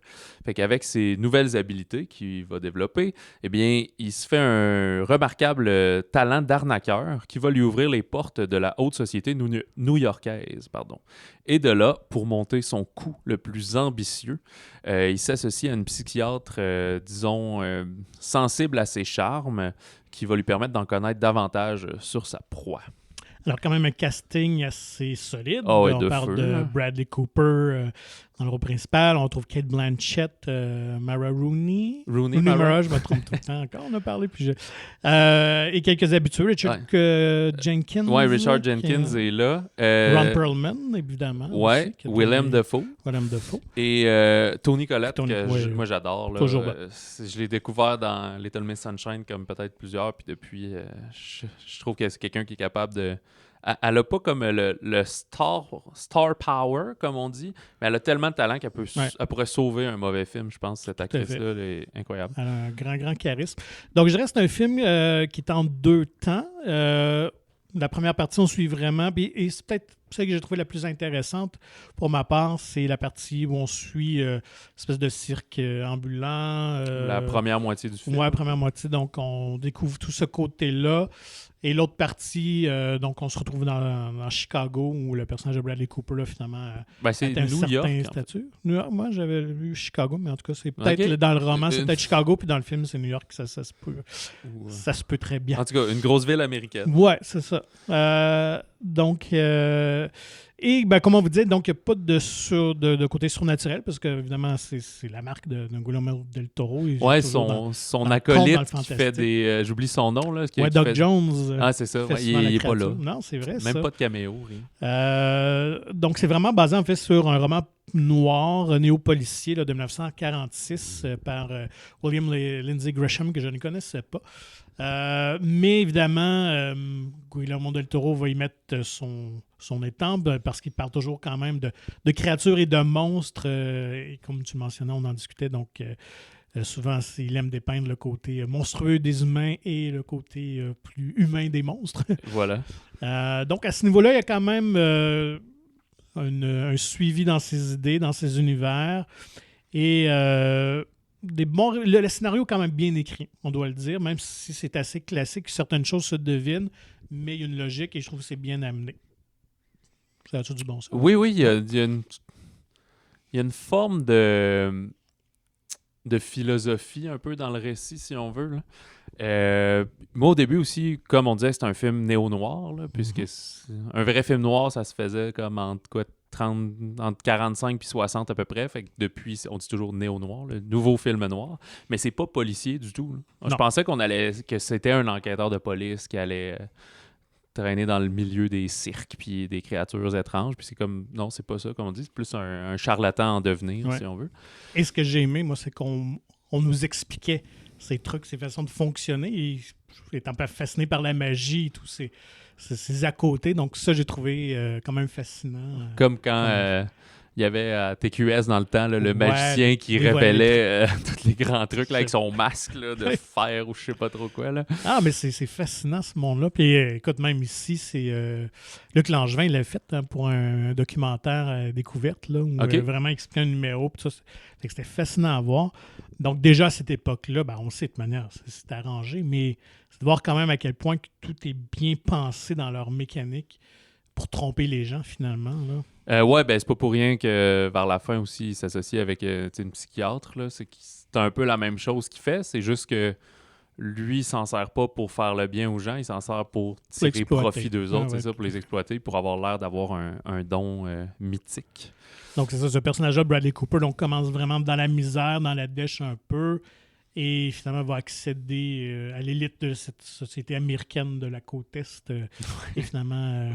Fait qu'avec ses nouvelles habiletés qu'il va développer, eh bien, il se fait un remarquable talent d'arnaqueur qui va lui ouvrir les portes de la haute société new-yorkaise. Et de là, pour monter son coup le plus ambitieux, il s'associe à une psychiatre, sensible à ses charmes, qui va lui permettre d'en connaître davantage sur sa proie. Alors, quand même, un casting assez solide. Oh, ouais, on parle feu, de là. Bradley Cooper dans le rôle principal. On trouve Kate Blanchett, Mara Rooney. Mara, je me trompe tout le temps encore. On a parlé plus. Et quelques habitués. Richard Jenkins. Ouais, Richard Jenkins est là. Ron Perlman, évidemment. Ouais, aussi, Willem Dafoe. Et Toni Collette, moi j'adore. Là. Toujours bon. Je l'ai découvert dans Little Miss Sunshine comme peut-être plusieurs, puis depuis, je trouve que c'est quelqu'un qui est capable de... Elle n'a pas comme le star power, comme on dit, mais elle a tellement de talent qu'elle pourrait sauver un mauvais film, je pense. Cette actrice-là, elle est incroyable. Elle a un grand charisme. Donc, je dirais que c'est un film qui est en 2 temps. La première partie, on suit vraiment, et c'est peut-être celle que j'ai trouvé la plus intéressante pour ma part, c'est la partie où on suit une espèce de cirque ambulant. La première moitié du film. Oui, la première moitié. Donc, on découvre tout ce côté-là. Et l'autre partie, donc on se retrouve dans Chicago, où le personnage de Bradley Cooper, là, finalement, c'est un New certain York, statut. New York, moi, j'avais vu Chicago, mais en tout cas, c'est peut-être dans le roman, c'est peut-être Chicago, puis dans le film, c'est New York. Ça se peut très bien. En tout cas, une grosse ville américaine. Ouais, c'est ça. Donc, et comme on vous dit, donc il n'y a pas de côté surnaturel, parce que évidemment, c'est la marque de Guillermo del Toro. Ouais, son acolyte qui fait des... j'oublie son nom, là. Doug Jones. Ah, c'est ça. Ouais, il n'est pas là. Non, c'est vrai, Même pas de caméo, rien. Donc, c'est vraiment basé, en fait, sur un roman noir, néo-policier de 1946 par William Lindsay Gresham, que je ne connaissais pas. Mais évidemment, Guillermo del Toro va y mettre son étampe parce qu'il parle toujours quand même de créatures et de monstres. Et comme tu mentionnais, on en discutait, donc souvent il aime dépeindre le côté monstrueux des humains et le côté plus humain des monstres. Voilà. Donc à ce niveau-là, il y a quand même un suivi dans ses idées, dans ses univers. Et le scénario est quand même bien écrit, on doit le dire, même si c'est assez classique, certaines choses se devinent, mais il y a une logique et je trouve que c'est bien amené. Ça a-tu du bon sens? Oui, il y a une forme de philosophie un peu dans le récit, si on veut. Là. Moi, au début aussi, comme on disait, c'est un film néo-noir, là, puisque un vrai film noir, ça se faisait comme entre 45 puis 60 à peu près. Fait que depuis, on dit toujours néo-noir, le nouveau film noir. Mais c'est pas policier du tout. Je pensais que c'était un enquêteur de police qui allait traîner dans le milieu des cirques puis des créatures étranges. Puis c'est comme, non, c'est pas ça, comme on dit. C'est plus un charlatan en devenir, si on veut. Et ce que j'ai aimé, moi, c'est qu'on nous expliquait ces trucs, ces façons de fonctionner. Et étant pas fasciné par la magie et tous ces à côté. Donc ça, j'ai trouvé quand même fascinant. Comme quand il y avait à TQS dans le temps le magicien qui révélait tous les grands trucs là, avec son masque là, de fer ou je sais pas trop quoi. Là. Ah, mais c'est fascinant ce monde-là. Puis écoute, même ici, c'est Luc Langevin, il l'a fait pour un documentaire découverte là, où vraiment expliqué un numéro. Puis ça, c'était fascinant à voir. Donc déjà à cette époque-là, on sait de toute manière, c'est arrangé, mais c'est de voir quand même à quel point que tout est bien pensé dans leur mécanique pour tromper les gens finalement. Là. C'est pas pour rien que vers la fin aussi, il s'associe avec une psychiatre. Là. C'est un peu la même chose qu'il fait, c'est juste que lui, il s'en sert pas pour faire le bien aux gens, il s'en sert pour tirer profit d'eux autres, c'est ça, pour les exploiter, pour avoir l'air d'avoir un don mythique. Donc c'est ça, ce personnage-là, Bradley Cooper, donc commence vraiment dans la misère, dans la dèche un peu, et finalement va accéder à l'élite de cette société américaine de la côte Est, et finalement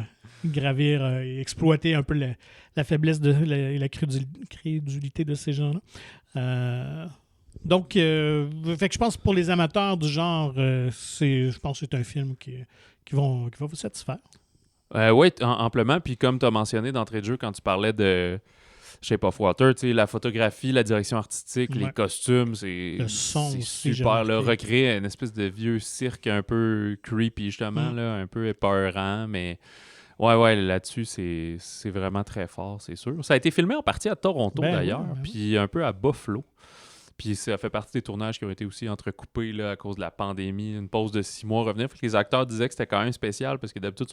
gravir et exploiter un peu la faiblesse et la crédulité de ces gens-là. Donc, fait que je pense que pour les amateurs du genre, je pense que c'est un film qui va vous satisfaire. Oui, amplement. Puis comme tu as mentionné d'entrée de jeu, quand tu parlais de Shape of Water, tu sais, la photographie, la direction artistique, Ouais. les costumes, c'est Le son c'est aussi, j'ai super. Là, remarqué. recréer une espèce de vieux cirque un peu creepy, justement, là, un peu épeurant, mais ouais, là-dessus, c'est vraiment très fort, c'est sûr. Ça a été filmé en partie à Toronto, Ben oui, d'ailleurs, ben oui. puis un peu à Buffalo. Puis ça fait partie des tournages qui ont été aussi entrecoupés là, à cause de la pandémie, une pause de 6 mois revenir. Fait que les acteurs disaient que c'était quand même spécial parce que d'habitude,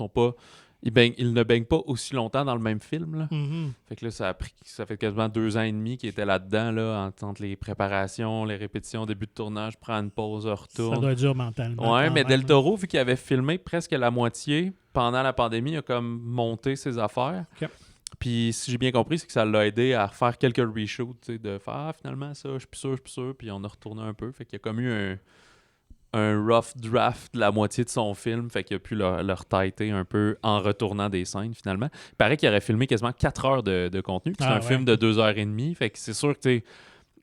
ils ne baignent pas aussi longtemps dans le même film. Là. Mhm. Fait que là, ça fait quasiment 2 ans et demi qu'ils étaient là-dedans, là, entre les préparations, les répétitions, début de tournage, prend une pause, Ça retourne. doit être dur mentalement. Ouais, quand mais même. Del Toro, vu qu'il avait filmé presque la moitié pendant la pandémie, il a comme monté ses affaires. Ok. Puis, si j'ai bien compris, c'est que ça l'a aidé à refaire quelques reshoots, tu sais, de faire finalement ça, je suis plus sûr, puis on a retourné un peu. Fait qu'il y a comme eu un rough draft de la moitié de son film, fait qu'il a pu le retighter un peu en retournant des scènes finalement. Il paraît qu'il aurait filmé quasiment 4 heures de contenu, puis c'est un film de 2 heures et demie, fait que c'est sûr que tu sais.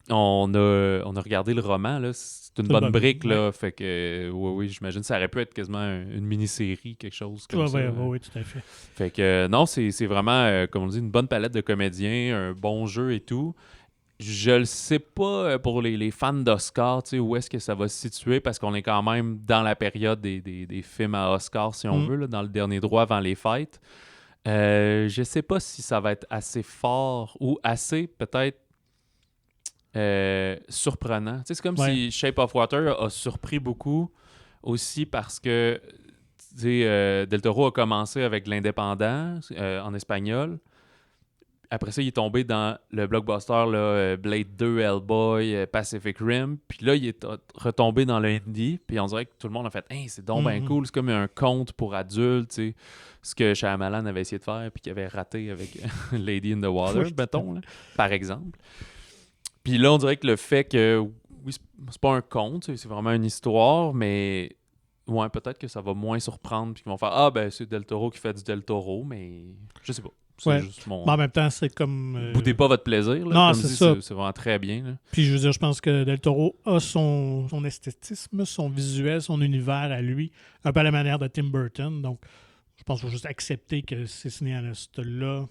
On a regardé le roman, là. C'est une bonne brique, là. Ouais. Fait que, oui, j'imagine que ça aurait pu être quasiment une mini-série, quelque chose comme ça. Oui, tout à fait. Fait que, non, c'est vraiment, comme on dit, une bonne palette de comédiens, un bon jeu et tout. Je le sais pas pour les fans d'Oscar, tu sais, où est-ce que ça va se situer, parce qu'on est quand même dans la période des films à Oscar, si on veut, là, dans le dernier droit avant les fêtes. Je sais pas si ça va être assez fort ou assez, peut-être, surprenant. Tu sais, c'est comme si Shape of Water a surpris beaucoup aussi parce que tu sais, Del Toro a commencé avec l'indépendant en espagnol. Après ça, il est tombé dans le blockbuster là, Blade 2, Hellboy, Pacific Rim. Puis là, il est retombé dans le indie. Puis on dirait que tout le monde a fait hey, c'est donc bien cool. C'est comme un conte pour adultes. Tu sais, ce que Shyamalan avait essayé de faire puis qu'il avait raté avec Lady in the Water, mettons, là, par exemple. Puis là, on dirait que le fait que, oui, c'est pas un conte, c'est vraiment une histoire, mais ouais, peut-être que ça va moins surprendre, puis qu'ils vont faire ah, ben c'est Del Toro qui fait du Del Toro, mais je sais pas. C'est juste mon. Mais en même temps, c'est comme. Boudez pas votre plaisir, là. Non, comme c'est dit, ça. C'est vraiment très bien, là. Puis je veux dire, je pense que Del Toro a son esthétisme, son visuel, son univers à lui, un peu à la manière de Tim Burton. Donc, je pense qu'il faut juste accepter que ces cinéastes-là,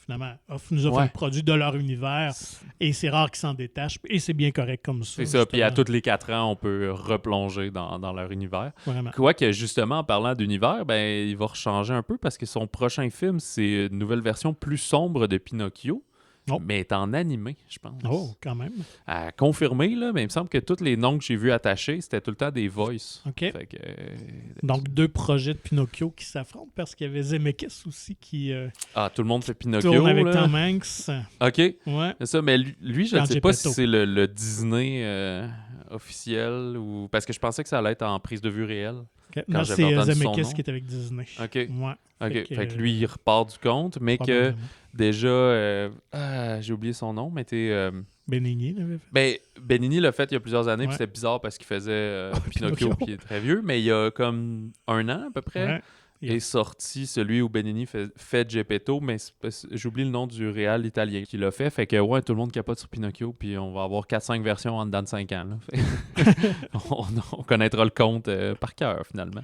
finalement, nous offrent un produit de leur univers et c'est rare qu'ils s'en détachent et c'est bien correct comme ça. C'est ça, puis à tous les 4 ans, on peut replonger dans leur univers. Vraiment. Quoique, justement, en parlant d'univers, ben, il va rechanger un peu parce que son prochain film, c'est une nouvelle version plus sombre de Pinocchio. Oh. Mais est en animé, je pense. Oh, quand même. À confirmer, là, mais il me semble que tous les noms que j'ai vus attachés, c'était tout le temps des voices. OK. Fait que, Donc, 2 projets de Pinocchio qui s'affrontent parce qu'il y avait Zemeckis aussi qui tout le monde fait Pinocchio. tourne avec là. Tom Hanks. OK. Ouais. C'est ça, mais lui je ne Quand sais pas Geppetto. si c'est le Disney officiel ou. Parce que je pensais que ça allait être en prise de vue réelle. Okay. Quand Non, j'avais c'est entendu son Zemeckis nom. qui est avec Disney. OK. Ouais. OK. Fait que lui, il repart du compte, mais que Probablement. déjà. J'ai oublié son nom, mais t'es. Benigni l'avait fait. Ben, Benigni l'a fait il y a plusieurs années, Ouais. puis c'était bizarre parce qu'il faisait Pinocchio. Pinocchio, puis il est très vieux, mais il y a comme 1 an à peu près. Ouais. Est sorti celui où Benigni fait Geppetto, mais j'oublie le nom du réal italien qui l'a fait. Fait que, ouais, tout le monde capote sur Pinocchio, puis on va avoir 4-5 versions en dedans de 5 ans. Là. on connaîtra le conte par cœur, finalement.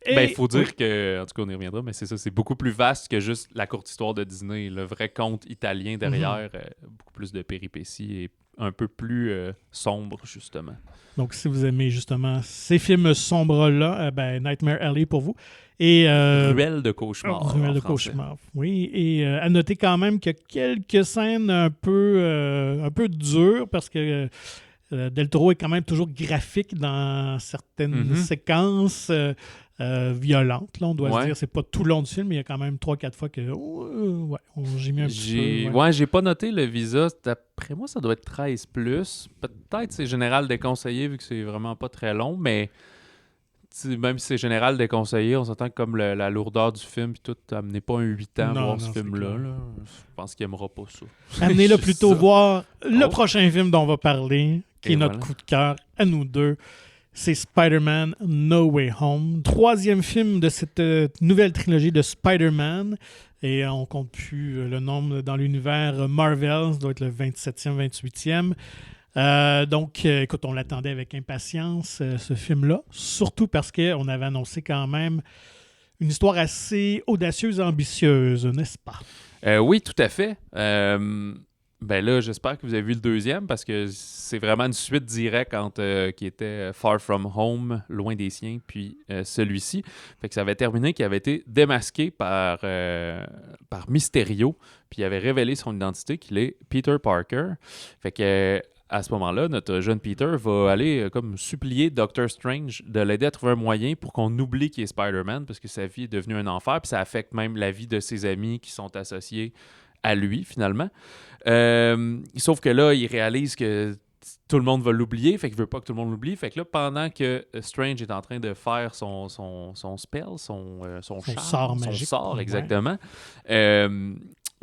Il faut dire que, en tout cas, on y reviendra, mais c'est ça, c'est beaucoup plus vaste que juste la courte histoire de Disney. Le vrai conte italien derrière, beaucoup plus de péripéties et un peu plus sombre, justement. Donc, si vous aimez justement ces films sombres-là, Nightmare Alley pour vous. Et, Ruelle de cauchemar. Ruelle de cauchemar, oui. Et à noter quand même qu'il y a quelques scènes un peu dures parce que Del Toro est quand même toujours graphique dans certaines séquences violentes, là, on doit se dire. C'est pas tout le long du film, mais il y a quand même 3-4 fois que j'ai mis un petit peu. J'ai pas noté le visa. D'après moi, ça doit être 13+. Peut-être c'est général déconseillé vu que c'est vraiment pas très long, mais même si c'est général déconseillé, on s'entend que comme la lourdeur du film puis tout, amenez pas un 8 ans à voir ce film-là. Là. Je pense qu'il aimera pas ça. Amenez-le plutôt voir le prochain film dont on va parler, qui est notre coup de cœur à nous deux. C'est Spider-Man No Way Home. 3e film de cette nouvelle trilogie de Spider-Man. Et on compte plus le nombre dans l'univers Marvel. Ça doit être le 27e, 28e. Donc, écoute, on l'attendait avec impatience, ce film-là. Surtout parce qu'on avait annoncé quand même une histoire assez audacieuse et ambitieuse, n'est-ce pas? Oui, tout à fait. Ben là, j'espère que vous avez vu le deuxième parce que c'est vraiment une suite directe entre qui était Far From Home, Loin des siens, puis celui-ci. Fait que ça avait terminé qu'il avait été démasqué par Mysterio, puis il avait révélé son identité qu'il est Peter Parker. Fait que à ce moment-là, notre jeune Peter va aller comme supplier Doctor Strange de l'aider à trouver un moyen pour qu'on oublie qu'il est Spider-Man parce que sa vie est devenue un enfer, puis ça affecte même la vie de ses amis qui sont associés à lui, finalement. Sauf que là, il réalise que tout le monde va l'oublier, fait qu'il veut pas que tout le monde l'oublie. Fait que là, pendant que Strange est en train de faire son spell, son sort magique. Son sort, exactement, là,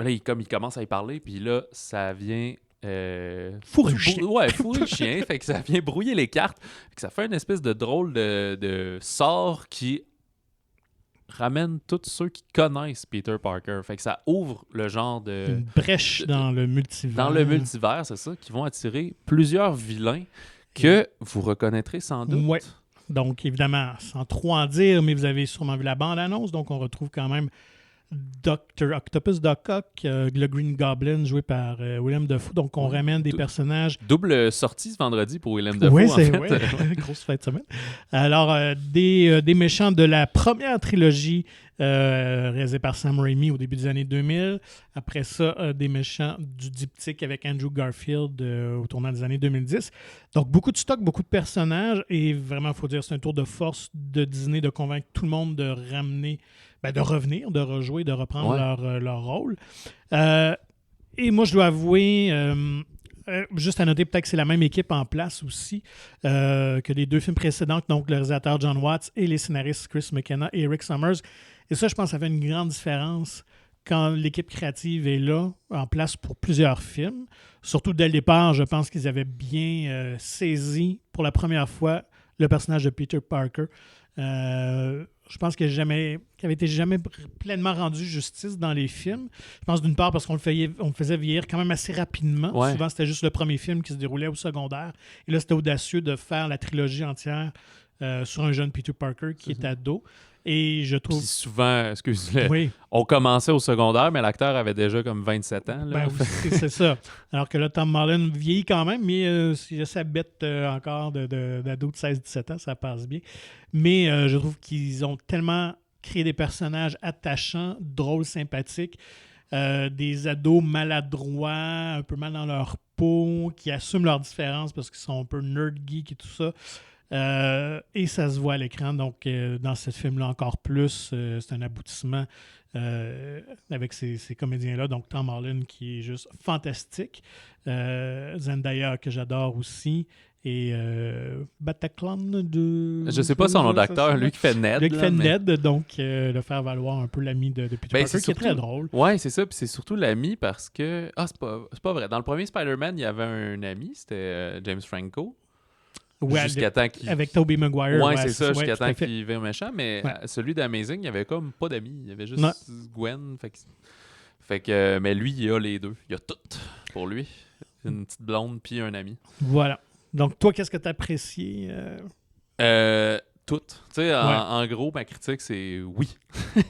il commence à y parler, puis là, ça vient... fourrer le chien. Ouais, fourrer le chien. Fait que ça vient brouiller les cartes. Fait que ça fait une espèce de drôle de sort qui ramène tous ceux qui connaissent Peter Parker. Fait que ça ouvre le genre de... Une brèche dans le multivers. Dans le multivers, c'est ça, qui vont attirer plusieurs vilains que vous reconnaîtrez sans doute. Ouais. Donc, évidemment, sans trop en dire, mais vous avez sûrement vu la bande-annonce, donc on retrouve quand même Dr. Octopus, Doc Ock, le Green Goblin, joué par Willem Dafoe. Donc, on ramène des personnages... Double sortie ce vendredi pour Willem Dafoe, oui, en fait. Oui, grosse fête de semaine. Alors, des méchants de la première trilogie réalisée par Sam Raimi au début des années 2000. Après ça, des méchants du diptyque avec Andrew Garfield au tournant des années 2010. Donc, beaucoup de stock, beaucoup de personnages. Et vraiment, il faut dire, c'est un tour de force de Disney de convaincre tout le monde de ramener... de revenir, de rejouer, de reprendre leur rôle. Et moi, je dois avouer, juste à noter peut-être que c'est la même équipe en place aussi que les deux films précédents, donc le réalisateur John Watts et les scénaristes Chris McKenna et Eric Summers. Et ça, je pense que ça fait une grande différence quand l'équipe créative est là, en place pour plusieurs films. Surtout dès le départ, je pense qu'ils avaient bien saisi pour la première fois le personnage de Peter Parker. Je pense qu'il n'avait été jamais pleinement rendu justice dans les films. Je pense d'une part parce qu'on le faisait vieillir quand même assez rapidement. Ouais. Souvent, c'était juste le premier film qui se déroulait au secondaire. Et là, c'était audacieux de faire la trilogie entière sur un jeune Peter Parker qui est ado. Et je trouve... Puis souvent, on commençait au secondaire, mais l'acteur avait déjà comme 27 ans. Là. C'est ça. Alors que là, Tom Holland vieillit quand même, mais il a sa bête encore d'ado de 16-17 ans, ça passe bien. Mais je trouve qu'ils ont tellement créé des personnages attachants, drôles, sympathiques, des ados maladroits, un peu mal dans leur peau, qui assument leurs différences parce qu'ils sont un peu nerd geek et tout ça. Et ça se voit à l'écran, donc dans ce film-là encore plus, c'est un aboutissement avec ces comédiens-là, donc Tom Holland qui est juste fantastique, Zendaya que j'adore aussi, et Bataclan de... Je sais pas son nom d'acteur, lui qui fait Ned. Lui qui fait Ned, donc le faire valoir un peu l'ami de Peter Parker, qui est très drôle. Ouais, c'est ça, puis c'est surtout l'ami parce que... Ah, c'est pas vrai. Dans le premier Spider-Man, il y avait un ami, c'était James Franco. Ouais, jusqu'à temps qu'il... Avec Tobey Maguire. Ouais, c'est ça, jusqu'à temps qu'il vire méchant. Mais celui d'Amazing, il y avait comme pas d'amis. Il y avait juste Gwen. Fait que, mais lui, il a les deux. Il a tout pour lui. Une petite blonde puis un ami. Voilà. Donc, toi, qu'est-ce que tu as apprécié? Tout. Tu sais, en gros, ma critique, c'est oui.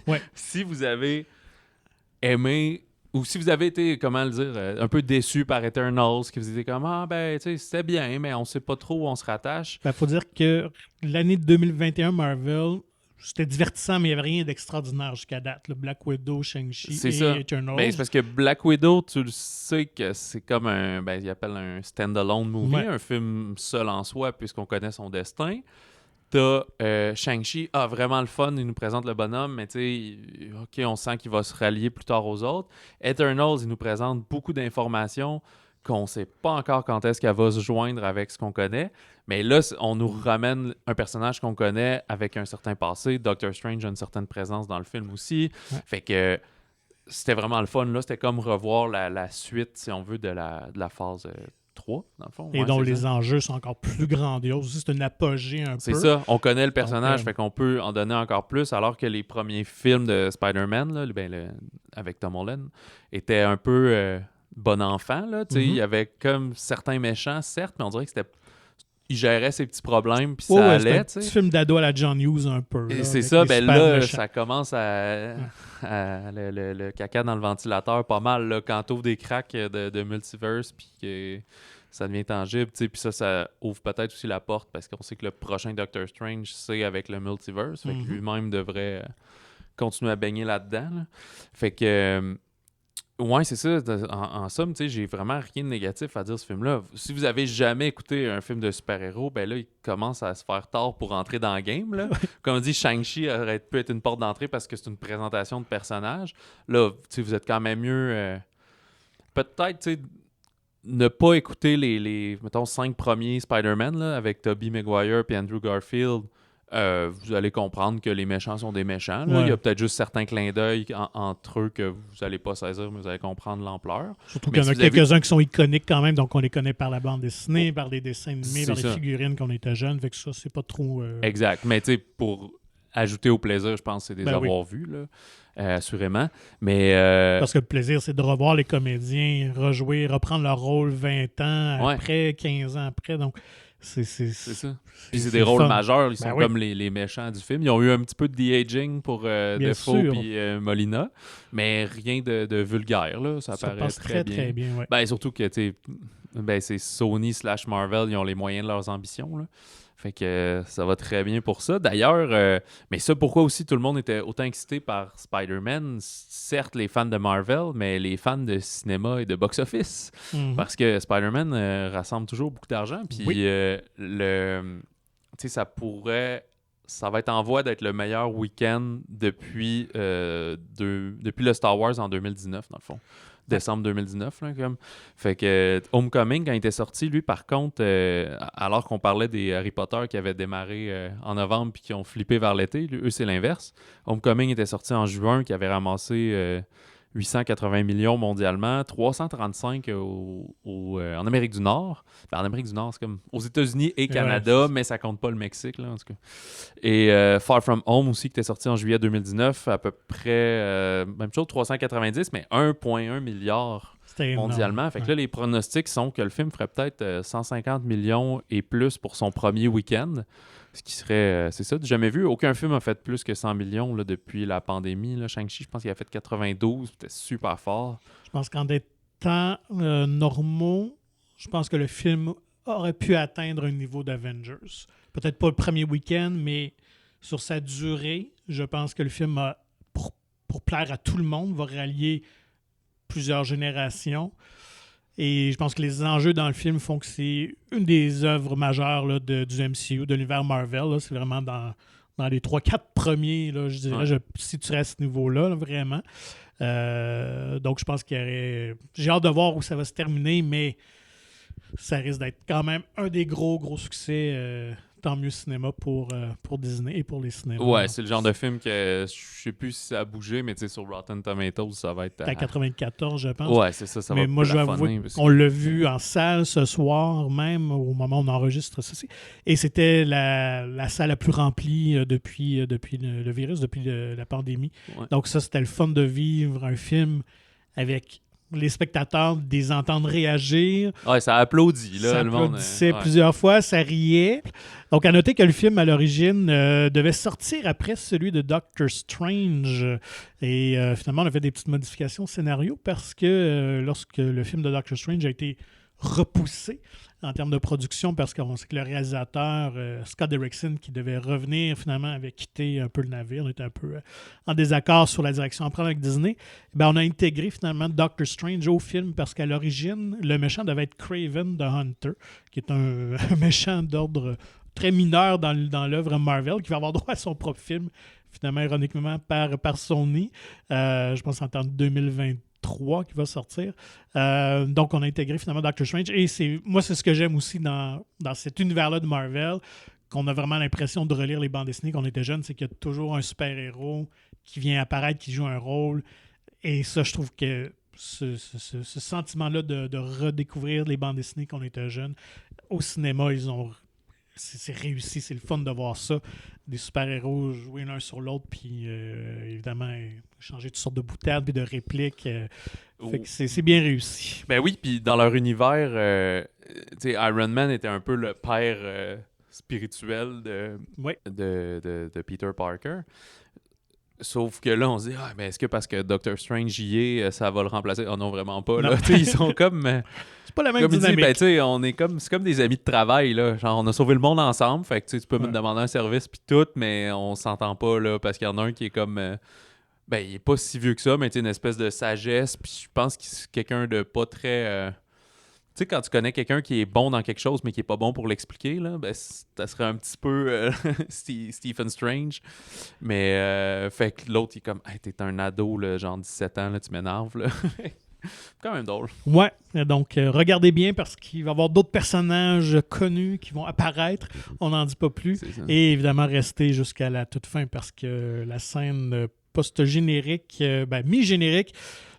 Ouais. Si vous avez aimé... Ou si vous avez été, comment le dire, un peu déçu par Eternals, que vous étiez comme, tu sais, c'était bien, mais on sait pas trop où on se rattache. Il faut dire que l'année 2021, Marvel, c'était divertissant, mais il n'y avait rien d'extraordinaire jusqu'à date. Le Black Widow, Shang-Chi et Eternals. Ben, c'est parce que Black Widow, tu le sais que c'est comme il appelle un stand-alone movie, un film seul en soi, puisqu'on connaît son destin. T'as Shang-Chi, vraiment le fun, il nous présente le bonhomme, mais tu sais, OK, on sent qu'il va se rallier plus tard aux autres. Eternals, il nous présente beaucoup d'informations qu'on ne sait pas encore quand est-ce qu'elle va se joindre avec ce qu'on connaît. Mais là, on nous ramène un personnage qu'on connaît avec un certain passé. Doctor Strange a une certaine présence dans le film aussi. Ouais. Fait que c'était vraiment le fun. Là, c'était comme revoir la suite, si on veut, de la phase 3, dans le fond. Et dont les enjeux sont encore plus grandioses. C'est une apogée un peu. C'est ça. On connaît le personnage, fait qu'on peut en donner encore plus, alors que les premiers films de Spider-Man, là, avec Tom Holland, étaient un peu bon enfant. Là, il y avait comme certains méchants, certes, mais on dirait que c'était il gérait ses petits problèmes, puis Ouais, ça ouais, allait, c'est un petit film d'ado à la John Hughes un peu. Et là, c'est avec ça, des ben super là, méchants. ça commence le caca dans le ventilateur pas mal, là, quand t'ouvres des cracks de multiverse, puis que ça devient tangible, tu sais, puis ça ouvre peut-être aussi la porte, parce qu'on sait que le prochain Doctor Strange, c'est avec le multiverse, fait que lui-même devrait continuer à baigner là-dedans, là. Fait que... ouais, c'est ça. En somme, tu sais, j'ai vraiment rien de négatif à dire ce film-là. Si vous avez jamais écouté un film de super-héros, ben là, il commence à se faire tard pour entrer dans le game, là. Comme on dit, Shang-Chi aurait pu être une porte d'entrée parce que c'est une présentation de personnage. Là, tu sais, vous êtes quand même mieux... peut-être, tu sais, ne pas écouter mettons, 5 premiers Spider-Man, là, avec Tobey Maguire et Andrew Garfield. Vous allez comprendre que les méchants sont des méchants. Là. Ouais. Il y a peut-être juste certains clins d'œil entre eux que vous n'allez pas saisir, mais vous allez comprendre l'ampleur. Surtout Mais qu'il y en a si vous avez- quelques-uns qui sont iconiques quand même, donc on les connaît par la bande dessinée, par les dessins animés, C'est par les ça. figurines quand on était jeune. Fait que ça, c'est pas trop. Exact. Mais tu sais, pour ajouter au plaisir, je pense que c'est des Ben oui. avoir vus, là, assurément. Mais Parce que le plaisir, c'est de revoir les comédiens rejouer, reprendre leur rôle 20 ans Ouais. après, 15 ans après. Donc, c'est c'est ça. Puis c'est c'est des rôles fun. majeurs. Ils Ben sont oui. comme les méchants du film. Ils ont eu un petit peu de de-aging pour Bien Defoe sûr. et Molina, mais rien de vulgaire. Là. Ça paraît passe très bien. très bien. Ouais. Ben, surtout que c'est Sony / Marvel, ils ont les moyens de leurs ambitions. Là. Fait que ça va très bien pour ça. D'ailleurs, mais ça, pourquoi aussi tout le monde était autant excité par Spider-Man? Certes, les fans de Marvel, mais les fans de cinéma et de box-office. Mhm. Parce que Spider-Man rassemble toujours beaucoup d'argent. Puis Oui. tu sais, ça va être en voie d'être le meilleur week-end depuis le Star Wars en 2019, dans le fond. Décembre 2019, là, comme. Fait que Homecoming, quand il était sorti, lui, par contre, alors qu'on parlait des Harry Potter qui avaient démarré en novembre puis qui ont flippé vers l'été, eux, c'est l'inverse. Homecoming était sorti en juin, qui avait ramassé 880 millions mondialement, 335 en Amérique du Nord. Ben, en Amérique du Nord, c'est comme aux États-Unis et Canada, mais ça compte pas le Mexique, là, en tout cas. Et Far From Home aussi, qui était sorti en juillet 2019, à peu près, même chose, 390, mais 1,1 milliard C'était énorme. mondialement. Fait que là, les pronostics sont que le film ferait peut-être 150 millions et plus pour son premier week-end. Ce qui serait, c'est ça, jamais vu. Aucun film a fait plus que 100 millions là, depuis la pandémie. Là. Shang-Chi, je pense qu'il a fait 92, c'était super fort. Je pense qu'en des temps normaux, je pense que le film aurait pu atteindre un niveau d'Avengers. Peut-être pas le premier week-end, mais sur sa durée, je pense que le film, pour plaire à tout le monde, va rallier plusieurs générations. Et je pense que les enjeux dans le film font que c'est une des œuvres majeures là, du MCU, de l'univers Marvel. Là. C'est vraiment dans les 3-4 premiers, là, je dirais, je situerais à ce niveau-là, là, vraiment. Donc, je pense qu'il y aurait... J'ai hâte de voir où ça va se terminer, mais ça risque d'être quand même un des gros succès, tant mieux cinéma pour Disney et pour les cinémas. Ouais, c'est le genre de film que je sais plus si ça a bougé, mais tu sais, sur Rotten Tomatoes, ça va être... à 94, je pense. Ouais, c'est ça Mais va moi, je vais avouer qu'on l'a vu en salle ce soir, même au moment où on enregistre ceci. Et c'était la salle la plus remplie depuis le virus, depuis la pandémie. Ouais. Donc ça, c'était le fun de vivre un film avec les spectateurs, des entendre réagir. Ouais, ça applaudit, là, Ça le monde. applaudissait plusieurs fois, ça riait. Donc, à noter que le film, à l'origine, devait sortir après celui de Doctor Strange. Et finalement, on a fait des petites modifications au scénario parce que lorsque le film de Doctor Strange a été repoussé en termes de production, parce qu'on sait que le réalisateur, Scott Derrickson, qui devait revenir, finalement, avait quitté un peu le navire. On était un peu en désaccord sur la direction à prendre avec Disney. Ben, on a intégré finalement Doctor Strange au film parce qu'à l'origine, le méchant devait être Kraven the Hunter, qui est un méchant d'ordre très mineur dans l'œuvre Marvel, qui va avoir droit à son propre film, finalement, ironiquement, par Sony. Je pense en 2023 qui va sortir. Donc, on a intégré finalement Doctor Strange. Et moi, c'est ce que j'aime aussi dans cet univers-là de Marvel, qu'on a vraiment l'impression de relire les bandes dessinées quand on était jeune, c'est qu'il y a toujours un super-héros qui vient apparaître, qui joue un rôle. Et ça, je trouve que ce sentiment-là de redécouvrir les bandes dessinées quand on était jeune, au cinéma, c'est réussi, c'est le fun de voir ça. Des super-héros jouer l'un sur l'autre, puis évidemment, changer toutes sortes de boutades puis de répliques. Fait que c'est bien réussi. Ben oui, puis dans leur univers, Iron Man était un peu le père spirituel Oui. de Peter Parker. Sauf que là, on se dit, mais est-ce que parce que Doctor Strange y est, ça va le remplacer? Oh non, vraiment pas. Là. Ils sont comme... c'est pas la même comme dynamique. Il dit, on est c'est comme des amis de travail. Là. Genre, on a sauvé le monde ensemble. Fait que tu peux me demander un service puis tout, mais on s'entend pas là, parce qu'il y en a un qui est comme... il est pas si vieux que ça, mais une espèce de sagesse. Puis je pense qu'il est quelqu'un de pas très... Tu sais, quand tu connais quelqu'un qui est bon dans quelque chose, mais qui est pas bon pour l'expliquer, là, ça serait un petit peu Stephen Strange. Mais fait que l'autre, il est comme, hey, t'es un ado, là, genre 17 ans, là, tu m'énerves. Là. Quand même drôle. Ouais, donc regardez bien parce qu'il va y avoir d'autres personnages connus qui vont apparaître. On n'en dit pas plus. Et évidemment, restez jusqu'à la toute fin parce que la scène post-générique, mi-générique,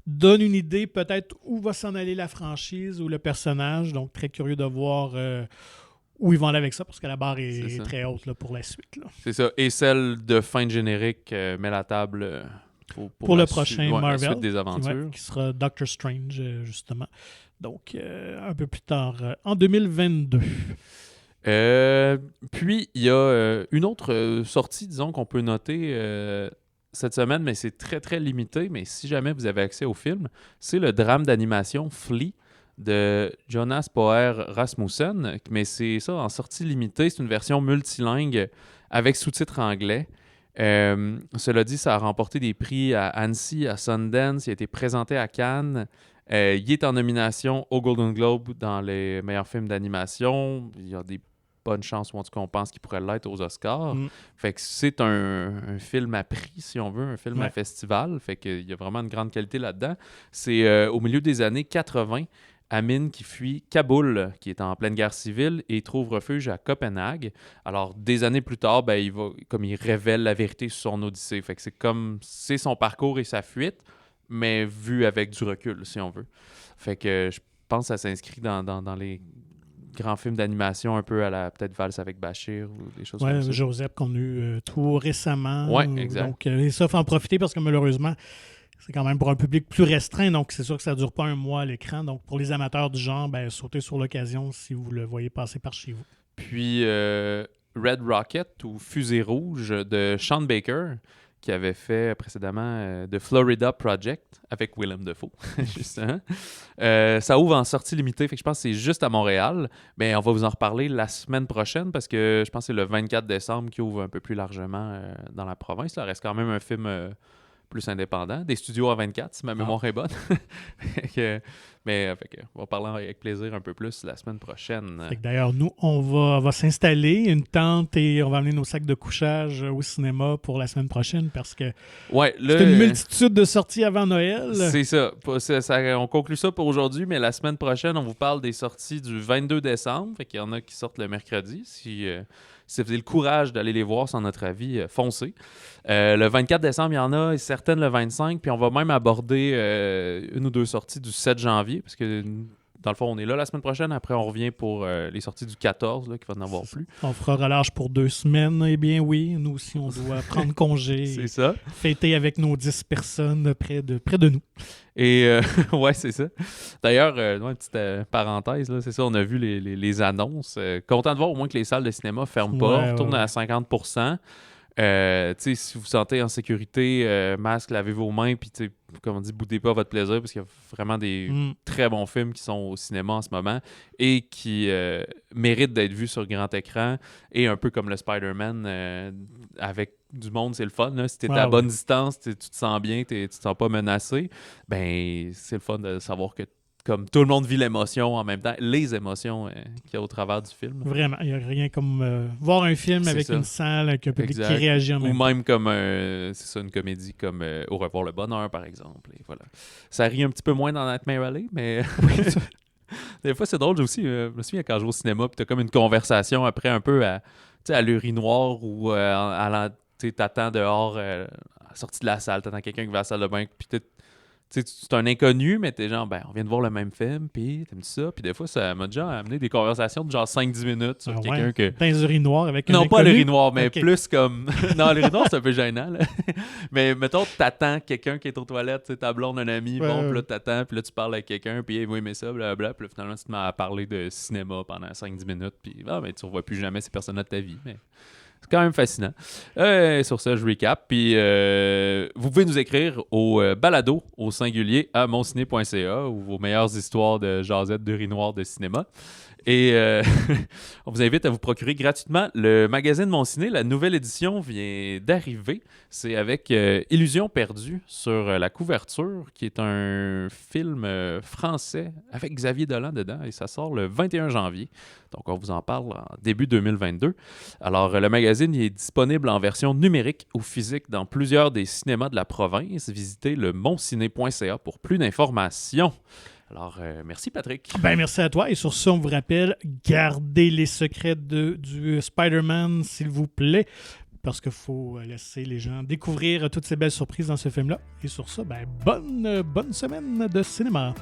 donne une idée peut-être où va s'en aller la franchise ou le personnage. Donc, très curieux de voir où ils vont aller avec ça parce que la barre est très haute là, pour la suite. Là. C'est ça. Et celle de fin de générique met la table pour le prochain Marvel, la suite des aventures. Qui sera Doctor Strange, justement. Donc, un peu plus tard, en 2022. Puis, il y a une autre sortie, disons, qu'on peut noter cette semaine, mais c'est très, très limité. Mais si jamais vous avez accès au film, c'est le drame d'animation Flea de Jonas Poer Rasmussen. Mais c'est ça, en sortie limitée. C'est une version multilingue avec sous-titres anglais. Cela dit, ça a remporté des prix à Annecy, à Sundance. Il a été présenté à Cannes. Il est en nomination au Golden Globe dans les meilleurs films d'animation. Il y a des bonnes chances, ou en tout cas, on pense qu'il pourrait l'être aux Oscars. Fait que c'est un film à prix, si on veut, un film à festival. Fait qu'il y a vraiment une grande qualité là-dedans. C'est au milieu des années 80. Amin qui fuit Kaboul, qui est en pleine guerre civile, et trouve refuge à Copenhague. Alors, des années plus tard, il révèle la vérité sur son odyssée. Fait que c'est son parcours et sa fuite, mais vu avec du recul, si on veut. Fait que je pense que ça s'inscrit dans les grands films d'animation un peu à la peut-être Valse avec Bachir ou des choses comme ça. Joseph qu'on a eu tout récemment. Oui, exact. Donc, et ça, faut en profiter parce que malheureusement, c'est quand même pour un public plus restreint, donc c'est sûr que ça ne dure pas un mois à l'écran. Donc, pour les amateurs du genre, sautez sur l'occasion si vous le voyez passer par chez vous. Puis, Red Rocket ou Fusée Rouge de Sean Baker, qui avait fait précédemment The Florida Project avec Willem Dafoe, justement. Ça ouvre en sortie limitée, fait que je pense que c'est juste à Montréal. Mais on va vous en reparler la semaine prochaine parce que je pense que c'est le 24 décembre qui ouvre un peu plus largement dans la province. Ça reste quand même un film plus indépendant, des studios A24, si ma mémoire est bonne. On va parler avec plaisir un peu plus la semaine prochaine. D'ailleurs, nous, on va s'installer une tente et on va amener nos sacs de couchage au cinéma pour la semaine prochaine parce que c'est une multitude de sorties avant Noël. C'est ça. On conclut ça pour aujourd'hui, mais la semaine prochaine, on vous parle des sorties du 22 décembre. Fait qu'il y en a qui sortent le mercredi. Si vous avez le courage d'aller les voir, sans notre avis, foncez. Le 24 décembre, il y en a, certaines le 25, puis on va même aborder une ou deux sorties du 7 janvier, parce que dans le fond, on est là la semaine prochaine. Après, on revient pour les sorties du 14, là, qui va en avoir plus. On fera relâche pour 2 semaines. Eh bien oui, nous aussi, on doit prendre congé. C'est ça. Fêter avec nos 10 personnes près de nous. Et ouais, c'est ça. D'ailleurs, une petite parenthèse, là, c'est ça, on a vu les annonces. Content de voir au moins que les salles de cinéma ne ferment pas, retournent à 50%. Si vous sentez en sécurité, masque, lavez vos mains, puis comme on dit, boudez pas votre plaisir, parce qu'il y a vraiment des très bons films qui sont au cinéma en ce moment et qui méritent d'être vus sur grand écran. Et un peu comme le Spider-Man, avec du monde, c'est le fun. Là. Si tu es à bonne distance, tu te sens bien, tu te sens pas menacé, c'est le fun de savoir que comme tout le monde vit l'émotion en même temps, les émotions qu'il y a au travers du film. Vraiment, il n'y a rien comme voir un film avec une salle, avec un public qui réagit en même temps. Ou même comme une comédie comme Au revoir le bonheur, par exemple. Et voilà. Ça rit un petit peu moins dans Nightmare Alley, mais des fois, c'est drôle aussi. Je me souviens quand je vais au cinéma, puis tu as comme une conversation après un peu à l'urinoir ou t'attends dehors à la sortie de la salle, t'attends quelqu'un qui va à la salle de bain, puis tu sais, c'est un inconnu, mais t'es genre, ben, on vient de voir le même film, puis t'aimes ça. Puis des fois, ça m'a déjà amené des conversations de genre 5-10 minutes sur quelqu'un que... Dans les urinoirs avec un Non, pas inconnu? l'urinoir, mais Ok. plus comme... non, l'urinoir, c'est un peu gênant, là. Mais mettons, t'attends quelqu'un qui est aux toilettes, tu sais, ta blonde, un ami, Ouais, bon, puis ouais. là, t'attends, puis là, tu parles avec quelqu'un, puis hey, vous aimez ça, blablabla, puis là, finalement, tu te mets à parler de cinéma pendant 5-10 minutes, puis mais tu revois plus jamais ces personnes-là de ta vie, mais... C'est quand même fascinant. Sur ça, je recap. Puis, vous pouvez nous écrire au balado au singulier à monciné.ca ou vos meilleures histoires de jasette d'urinoir de cinéma. Et on vous invite à vous procurer gratuitement le magazine Mon Ciné. La nouvelle édition vient d'arriver. C'est avec Illusion perdue sur la couverture, qui est un film français avec Xavier Dolan dedans. Et ça sort le 21 janvier. Donc, on vous en parle en début 2022. Alors, le magazine il est disponible en version numérique ou physique dans plusieurs des cinémas de la province. Visitez le monciné.ca pour plus d'informations. Alors, merci Patrick. Ben, merci à toi. Et sur ça, on vous rappelle, gardez les secrets du Spider-Man, s'il vous plaît, parce qu'il faut laisser les gens découvrir toutes ces belles surprises dans ce film-là. Et sur ça, ben, bonne semaine de cinéma.